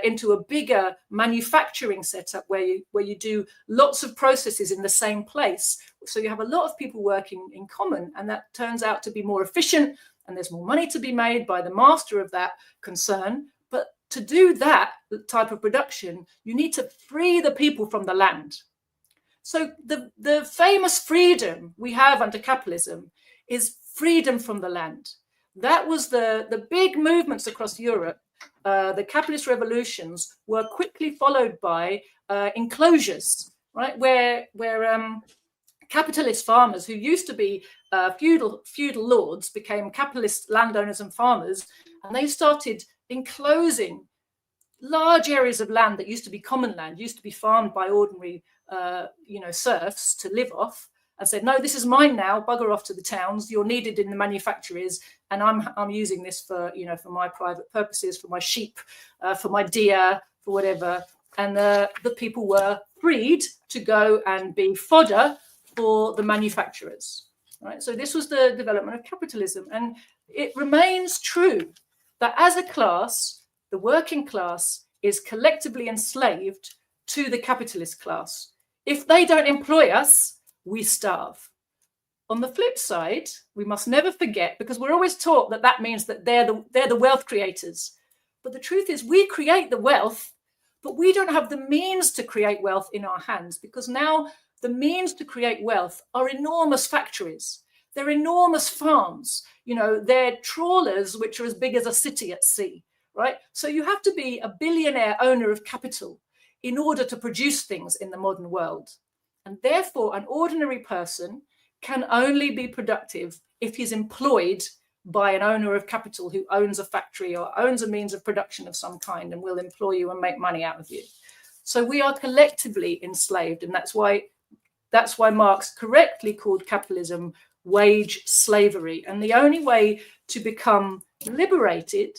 into a bigger manufacturing setup where you do lots of processes in the same place. So you have a lot of people working in common, and that turns out to be more efficient, and there's more money to be made by the master of that concern. But to do that type of production, you need to free the people from the land. So the famous freedom we have under capitalism is freedom from the land. That was the big movements across Europe. The capitalist revolutions were quickly followed by enclosures, right? Where capitalist farmers who used to be feudal lords became capitalist landowners and farmers, and they started enclosing large areas of land that used to be common land, used to be farmed by ordinary serfs to live off, and said, no, this is mine now, bugger off to the towns, you're needed in the manufactories, and I'm using this for my private purposes, for my sheep, for my deer, for whatever. And the people were freed to go and be fodder for the manufacturers, right? So this was the development of capitalism, and it remains true that as a class, the working class is collectively enslaved to the capitalist class. If they don't employ us, we starve. On the flip side, we must never forget, because we're always taught that means that they're the wealth creators. But the truth is we create the wealth, but we don't have the means to create wealth in our hands, because now the means to create wealth are enormous factories. They're enormous farms. They're trawlers, which are as big as a city at sea, right? So you have to be a billionaire owner of capital in order to produce things in the modern world. And therefore, an ordinary person can only be productive if he's employed by an owner of capital who owns a factory or owns a means of production of some kind and will employ you and make money out of you. So we are collectively enslaved, and that's why Marx correctly called capitalism wage slavery. And the only way to become liberated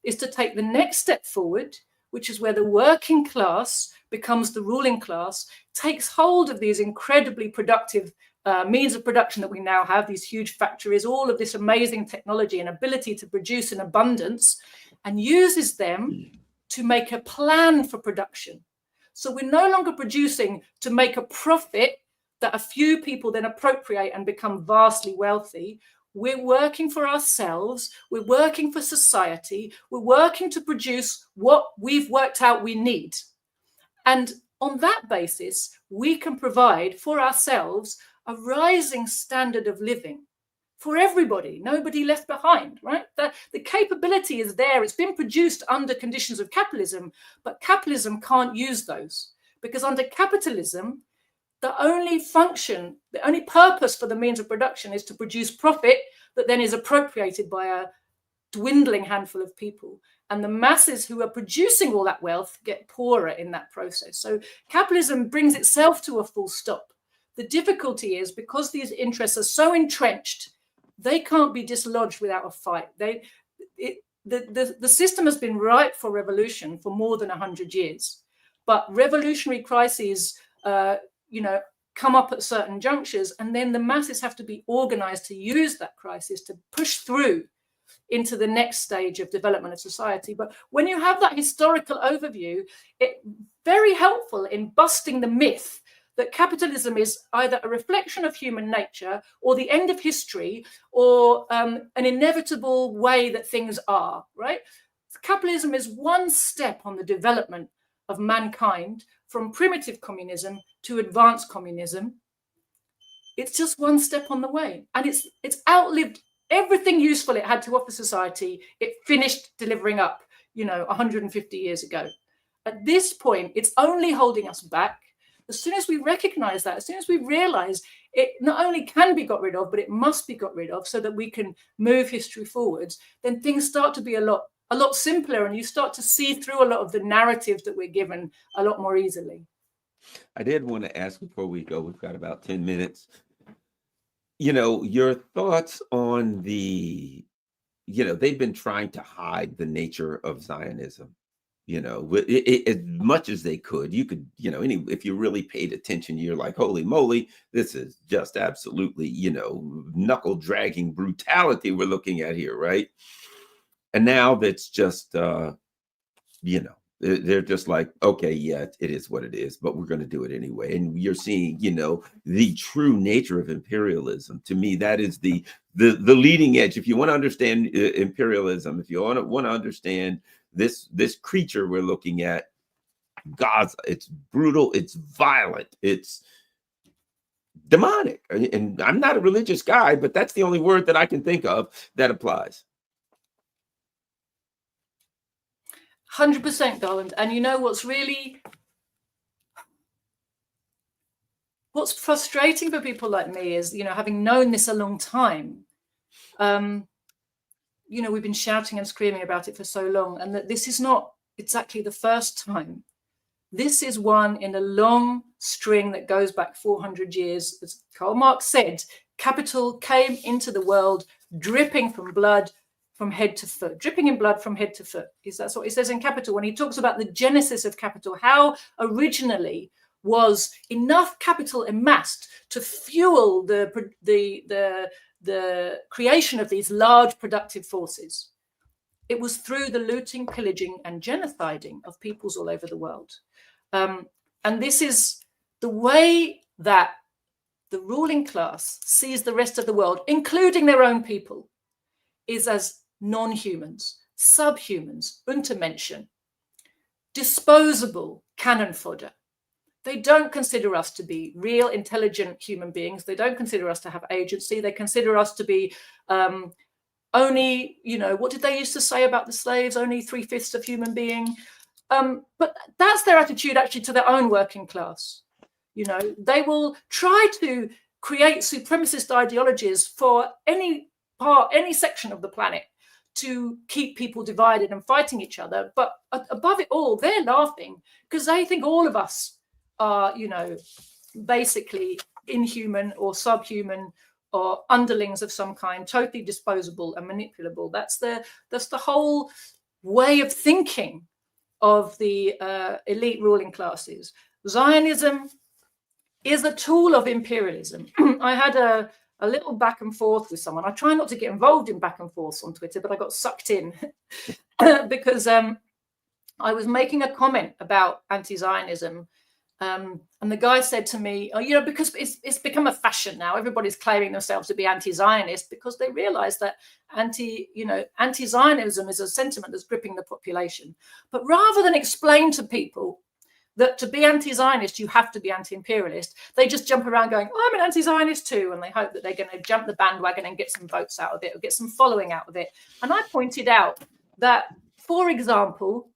is to take the next step forward, which is where the working class becomes the ruling class, takes hold of these incredibly productive means of production that we now have, these huge factories, all of this amazing technology and ability to produce in abundance, and uses them to make a plan for production. So we're no longer producing to make a profit that a few people then appropriate and become vastly wealthy. We're working for ourselves. We're working for society. We're working to produce what we've worked out we need. And on that basis, we can provide for ourselves a rising standard of living for everybody, nobody left behind, right? The capability is there. It's been produced under conditions of capitalism, but capitalism can't use those, because under capitalism, the only function, the only purpose for the means of production is to produce profit that then is appropriated by a dwindling handful of people. And the masses who are producing all that wealth get poorer in that process. So capitalism brings itself to a full stop. The difficulty is, because these interests are so entrenched, they can't be dislodged without a fight. the system has been ripe for revolution for more than 100 years, but revolutionary crises, come up at certain junctures, and then the masses have to be organized to use that crisis to push through into the next stage of development of society. But when you have that historical overview, it's very helpful in busting the myth that capitalism is either a reflection of human nature or the end of history or an inevitable way that things are, right? Capitalism is one step on the development of mankind from primitive communism to advanced communism. It's just one step on the way. And it's outlived everything useful it had to offer society. It finished delivering up, 150 years ago. At this point, it's only holding us back. As soon as we recognize that, as soon as we realize it not only can be got rid of, but it must be got rid of so that we can move history forwards, then things start to be a lot simpler, and you start to see through a lot of the narratives that we're given a lot more easily.
I did want to ask before we go, we've got about 10 minutes, your thoughts on they've been trying to hide the nature of Zionism. As much as they could, you could, if you really paid attention, you're like, holy moly, this is just absolutely, knuckle dragging brutality we're looking at here, right? And now that's just, they're just like, okay, yeah, it is what it is, but we're going to do it anyway. And you're seeing, the true nature of imperialism. To me, that is the leading edge. If you want to understand imperialism, if you want to understand this creature we're looking at, Gaza, it's brutal, it's violent, it's demonic. And I'm not a religious guy, but that's the only word that I can think of that applies.
100%, Garland. And what's frustrating for people like me is, having known this a long time, we've been shouting and screaming about it for so long, and that this is not exactly the first time. This is one in a long string that goes back 400 years. As Karl Marx said, capital came into the world dripping from blood from head to foot, dripping in blood from head to foot. That's what he says in Capital when he talks about the genesis of capital, how originally was enough capital amassed to fuel the creation of these large productive forces. It was through the looting, pillaging, and genociding of peoples all over the world. And this is the way that the ruling class sees the rest of the world, including their own people, is as non-humans, subhumans, Untermenschen, disposable cannon fodder. They don't consider us to be real, intelligent human beings. They don't consider us to have agency. They consider us to be only, what did they used to say about the slaves? Only 3/5 of human being. But that's their attitude actually to their own working class. They will try to create supremacist ideologies for any section of the planet to keep people divided and fighting each other. But above it all, they're laughing because they think all of us are, basically inhuman or subhuman or underlings of some kind, totally disposable and manipulable. That's the whole way of thinking of the elite ruling classes. Zionism is a tool of imperialism. I had a little back and forth with someone. I try not to get involved in back and forths on Twitter, but I got sucked in because I was making a comment about anti-Zionism. And the guy said to me, because it's become a fashion now. Everybody's claiming themselves to be anti-Zionist because they realize that anti-Zionism is a sentiment that's gripping the population. But rather than explain to people that to be anti-Zionist, you have to be anti-imperialist, they just jump around going, I'm an anti-Zionist too. And they hope that they're going to jump the bandwagon and get some votes out of it or get some following out of it. And I pointed out that, for example,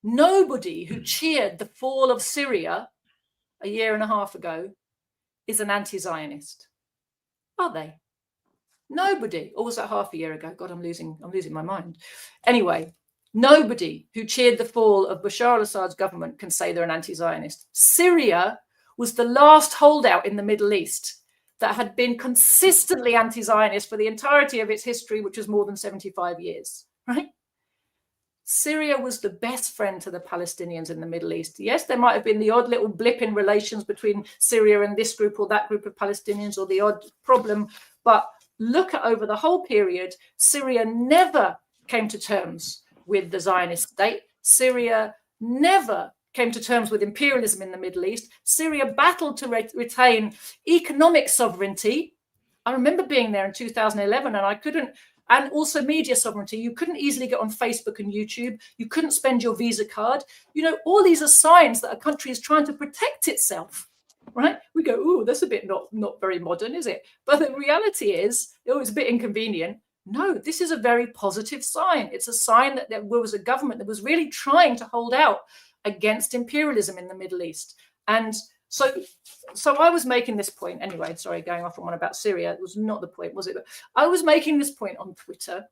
nobody who cheered the fall of Syria a year and a half ago is an anti-Zionist. Are they? Nobody. Or was that half a year ago? God, I'm losing my mind. Anyway, nobody who cheered the fall of Bashar al-Assad's government can say they're an anti-Zionist. Syria was the last holdout in the Middle East that had been consistently anti-Zionist for the entirety of its history, which was more than 75 years, right? Syria was the best friend to the Palestinians in the Middle East. Yes, there might have been the odd little blip in relations between Syria and this group or that group of Palestinians, or the odd problem. But look at over the whole period, Syria never came to terms with the Zionist state. Syria never came to terms with imperialism in the Middle East. Syria battled to retain economic sovereignty. I remember being there in 2011, and I couldn't. And also media sovereignty. You couldn't easily get on Facebook and YouTube. You couldn't spend your Visa card. You know, all these are signs that a country is trying to protect itself, right? We go, oh, that's a bit not very modern, is it? But the reality is, oh, it's a bit inconvenient. No, this is a very positive sign. It's a sign that there was a government that was really trying to hold out against imperialism in the Middle East. And so I was making this point anyway. Sorry, going off on one about Syria. It was not the point, was it? But I was making this point on Twitter,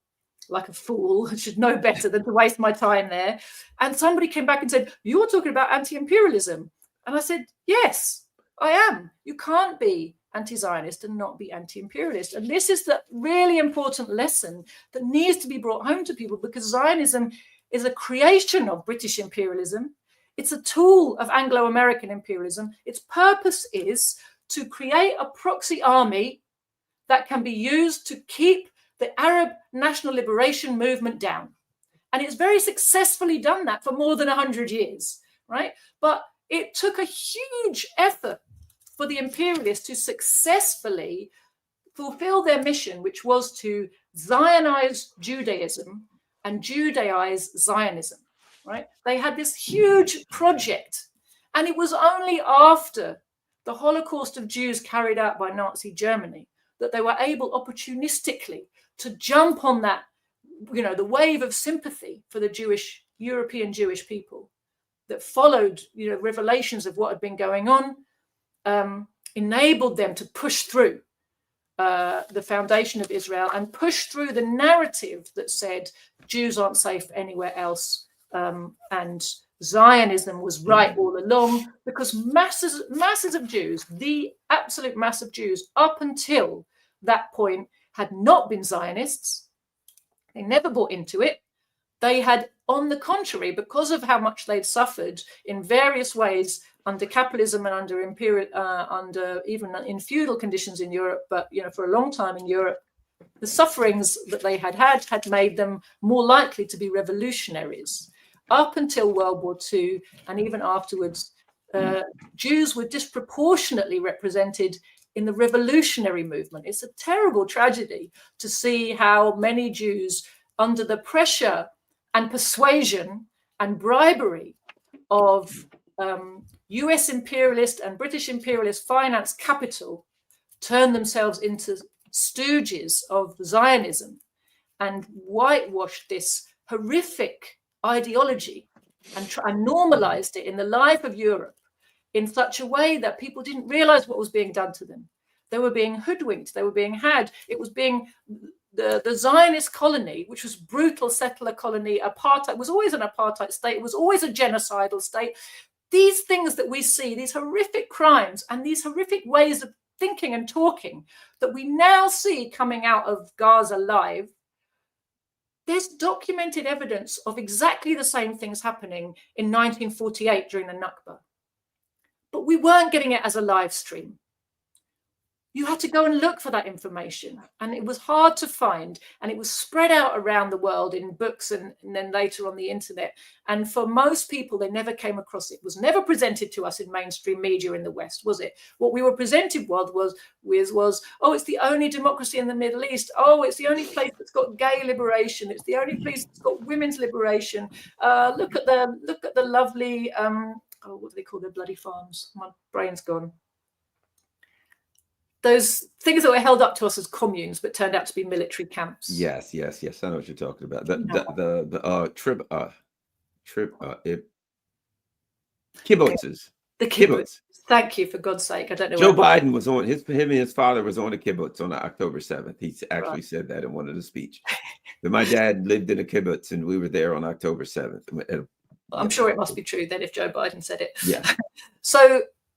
like a fool. I should know better than to waste my time there. And somebody came back and said, "You're talking about anti-imperialism." And I said, "Yes, I am. You can't be anti-Zionist and not be anti-imperialist." And this is the really important lesson that needs to be brought home to people, because Zionism is a creation of British imperialism. It's a tool of Anglo-American imperialism. Its purpose is to create a proxy army that can be used to keep the Arab national liberation movement down. And it's very successfully done that for more than 100 years, right? But it took a huge effort for the imperialists to successfully fulfill their mission, which was to Zionize Judaism and Judaize Zionism. Right? They had this huge project, and it was only after the Holocaust of Jews carried out by Nazi Germany that they were able opportunistically to jump on that, you know, the wave of sympathy for the European Jewish people that followed, you know, revelations of what had been going on, enabled them to push through the foundation of Israel and push through the narrative that said Jews aren't safe anywhere else. And Zionism was right all along, because masses of Jews, the absolute mass of Jews up until that point, had not been Zionists. They never bought into it. They had, on the contrary, because of how much they'd suffered in various ways under capitalism and under under even in feudal conditions in Europe, but you know, for a long time in Europe, the sufferings that they had made them more likely to be revolutionaries. Up until World War II, and even afterwards, Jews were disproportionately represented in the revolutionary movement. It's a terrible tragedy to see how many Jews, under the pressure and persuasion and bribery of US imperialist and British imperialist finance capital, turn themselves into stooges of Zionism and whitewashed this horrific ideology and normalized it in the life of Europe in such a way that people didn't realize what was being done to them. They were being hoodwinked. They were being had. It was being the Zionist colony, which was brutal settler colony, apartheid, was always an apartheid state. It was always a genocidal state. These things that we see, these horrific crimes and these horrific ways of thinking and talking that we now see coming out of Gaza Live, there's documented evidence of exactly the same things happening in 1948 during the Nakba. But we weren't getting it as a live stream. You had to go and look for that information, and it was hard to find, and it was spread out around the world in books and then later on the internet. And for most people, they never came across it. It was never presented to us in mainstream media in the West, was it? What we were presented was, oh, it's the only democracy in the Middle East. Oh, it's the only place that's got gay liberation. It's the only place that's got women's liberation. Look at the lovely, what do they call their bloody farms? My brain's gone. Those things that were held up to us as communes, but turned out to be military camps.
Yes. I know what you're talking about. Kibbutzes.
The kibbutz. Thank you, for God's sake. I don't know.
Joe Biden was on him and his father was on a kibbutz on October 7th. He actually said that in one of the speeches. But my dad lived in a kibbutz, and we were there on October 7th.
I'm sure it must be true then if Joe Biden said it.
Yeah.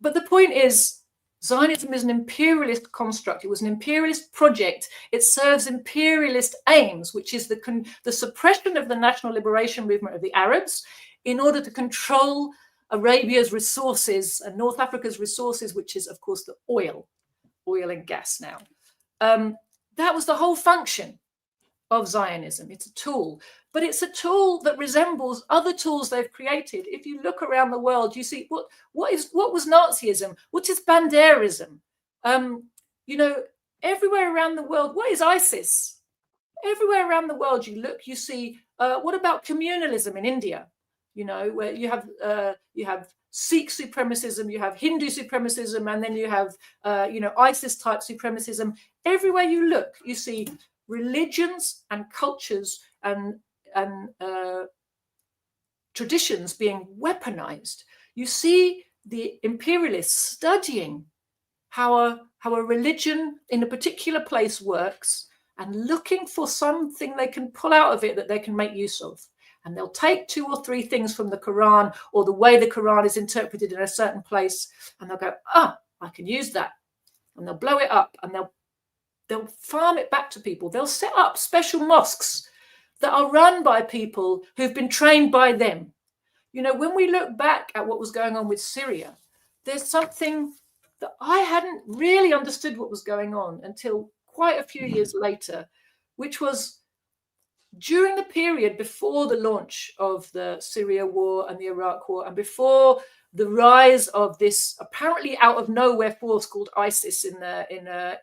But the point is, Zionism is an imperialist construct. It was an imperialist project. It serves imperialist aims, which is the suppression of the national liberation movement of the Arabs in order to control Arabia's resources and North Africa's resources, which is, of course, the oil and gas now. That was the whole function of Zionism. It's a tool, but it's a tool that resembles other tools they've created. If you look around the world, you see what was Nazism? What is Banderism? You know, everywhere around the world, what is ISIS? Everywhere around the world you look, you see, what about communalism in India? You know, where you have Sikh supremacism, you have Hindu supremacism, and then you have, you know, ISIS-type supremacism. Everywhere you look, you see religions and cultures and traditions being weaponized. You see the imperialists studying how a religion in a particular place works and looking for something they can pull out of it that they can make use of. And they'll take 2 or 3 things from the Quran or the way the Quran is interpreted in a certain place, and they'll go, I can use that. And they'll blow it up, and they'll farm it back to people. They'll set up special mosques that are run by people who've been trained by them. You know, when we look back at what was going on with Syria, there's something that I hadn't really understood what was going on until quite a few years later, which was during the period before the launch of the Syria war and the Iraq war, and before the rise of this apparently out of nowhere force called ISIS in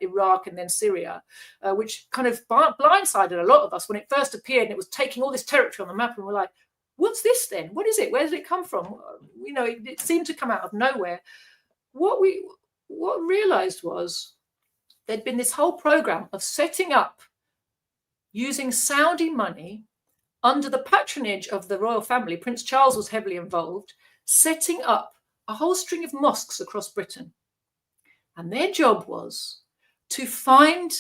Iraq and then Syria, which kind of blindsided a lot of us when it first appeared, and it was taking all this territory on the map, and we're like, what's this then? What is it? Where did it come from? You know, it seemed to come out of nowhere. What realized was there'd been this whole program of setting up, using Saudi money under the patronage of the royal family. Prince Charles was heavily involved, setting up a whole string of mosques across Britain. And their job was to find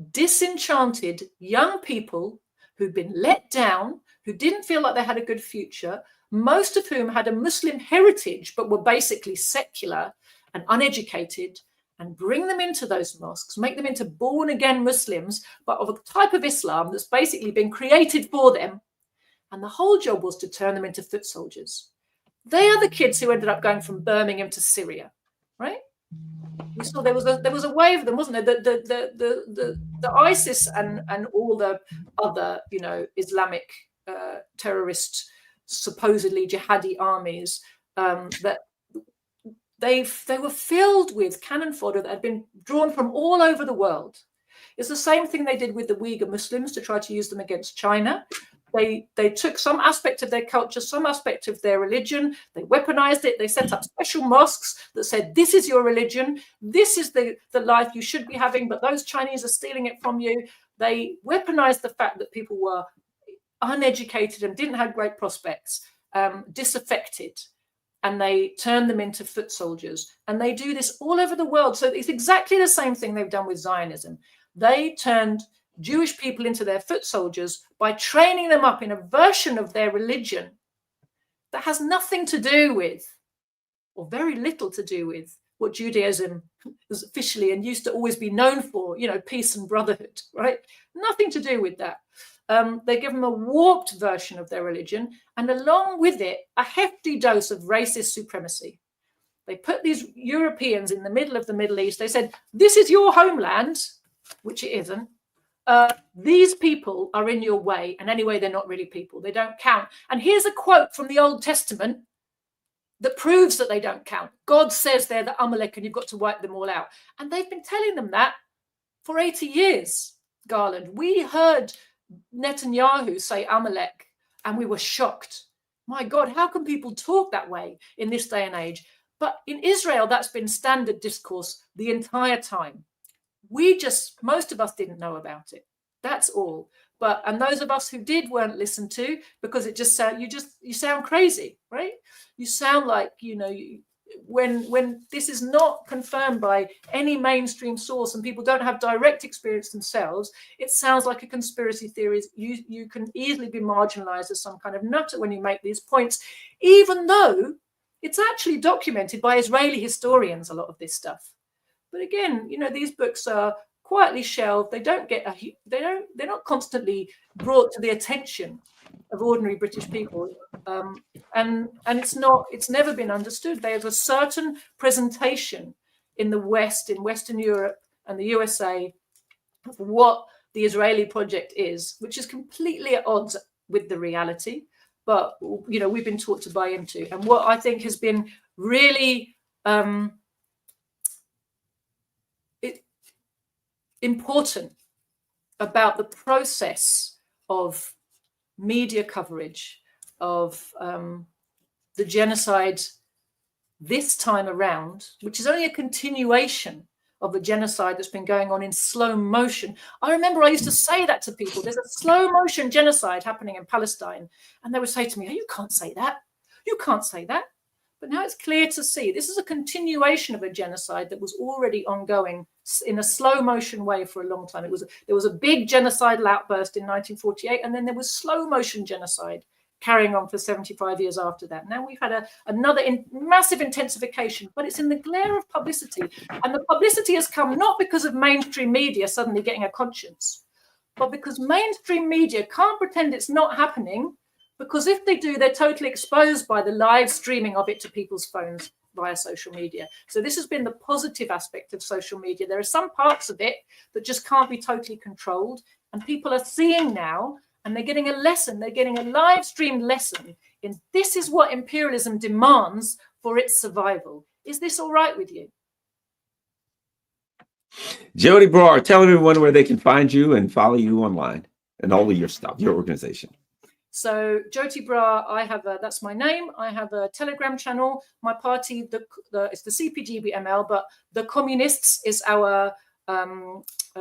disenchanted young people who'd been let down, who didn't feel like they had a good future, most of whom had a Muslim heritage but were basically secular and uneducated, and bring them into those mosques, make them into born-again Muslims, but of a type of Islam that's basically been created for them. And the whole job was to turn them into foot soldiers. They are the kids who ended up going from Birmingham to Syria, right? We saw there was a wave of them, wasn't there? The ISIS and all the other, you know, Islamic terrorist, supposedly jihadi armies that they were filled with cannon fodder that had been drawn from all over the world. It's the same thing they did with the Uyghur Muslims to try to use them against China. They took some aspect of their culture, some aspect of their religion, they weaponized it, they set up special mosques that said, this is your religion, this is the life you should be having, but those Chinese are stealing it from you. They weaponized the fact that people were uneducated and didn't have great prospects, disaffected, and they turned them into foot soldiers. And they do this all over the world. So it's exactly the same thing they've done with Zionism. They turned Jewish people into their foot soldiers by training them up in a version of their religion that has nothing to do with, or very little to do with, what Judaism was officially and used to always be known for, you know, peace and brotherhood, right? Nothing to do with that. They give them a warped version of their religion, and along with it, a hefty dose of racist supremacy. They put these Europeans in the middle of the Middle East. They said, this is your homeland, which it isn't. These people are in your way, and anyway, they're not really people. They don't count. And here's a quote from the Old Testament that proves that they don't count. God says they're the Amalek, and you've got to wipe them all out. And they've been telling them that for 80 years, Garland. We heard Netanyahu say Amalek, and we were shocked. My God, how can people talk that way in this day and age? But in Israel, that's been standard discourse the entire time. Most of us didn't know about it. That's all. And those of us who did weren't listened to, because it just you sound crazy, right? You sound like, you know, when this is not confirmed by any mainstream source and people don't have direct experience themselves, it sounds like a conspiracy theory. You can easily be marginalized as some kind of nutter when you make these points, even though it's actually documented by Israeli historians, a lot of this stuff. But again, you know, these books are quietly shelved. They don't get they're not constantly brought to the attention of ordinary British people. And it's never been understood. There's a certain presentation in the West, in Western Europe and the USA, of what the Israeli project is, which is completely at odds with the reality. But, you know, we've been taught to buy into. And what I think has been really important about the process of media coverage of the genocide this time around, which is only a continuation of the genocide that's been going on in slow motion. I remember I used to say that to people. There's a slow motion genocide happening in Palestine. And they would say to me, oh, you can't say that. You can't say that. But now it's clear to see this is a continuation of a genocide that was already ongoing in a slow motion way for a long time. There was a big genocidal outburst in 1948, and then there was slow motion genocide carrying on for 75 years after that. Now we've had another massive intensification, but it's in the glare of publicity. And the publicity has come not because of mainstream media suddenly getting a conscience, but because mainstream media can't pretend it's not happening, because if they do, they're totally exposed by the live streaming of it to people's phones via social media. So this has been the positive aspect of social media. There are some parts of it that just can't be totally controlled, and people are seeing now, and they're getting a lesson. They're getting a live streamed lesson in this is what imperialism demands for its survival. Is this all right with you?
Joti Brar, tell everyone where they can find you and follow you online and all of your stuff, your organization.
So Joti Brar, that's my name. I have a Telegram channel. My party, it's the CPGBML, but the Communists is our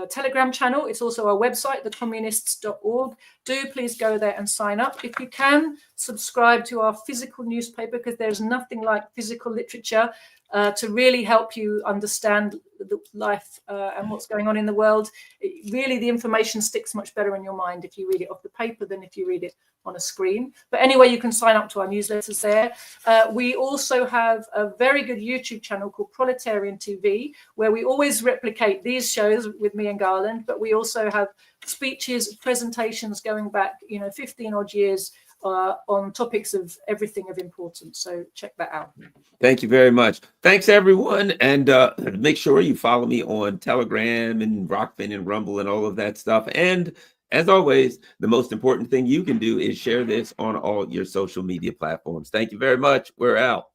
Telegram channel. It's also our website, thecommunists.org. Do please go there and sign up. If you can, subscribe to our physical newspaper, because there's nothing like physical literature to really help you understand the life and what's going on in the world. Really, the information sticks much better in your mind if you read it off the paper than if you read it on a screen. But anyway, you can sign up to our newsletters there. We also have a very good YouTube channel called Proletarian TV, where we always replicate these shows with me and Garland, but we also have speeches, presentations going back, 15 odd years on topics of everything of importance. So check that out.
Thank you very much. Thanks, everyone. And make sure you follow me on Telegram and Rockfin and Rumble and all of that stuff. And as always, the most important thing you can do is share this on all your social media platforms. Thank you very much. We're out.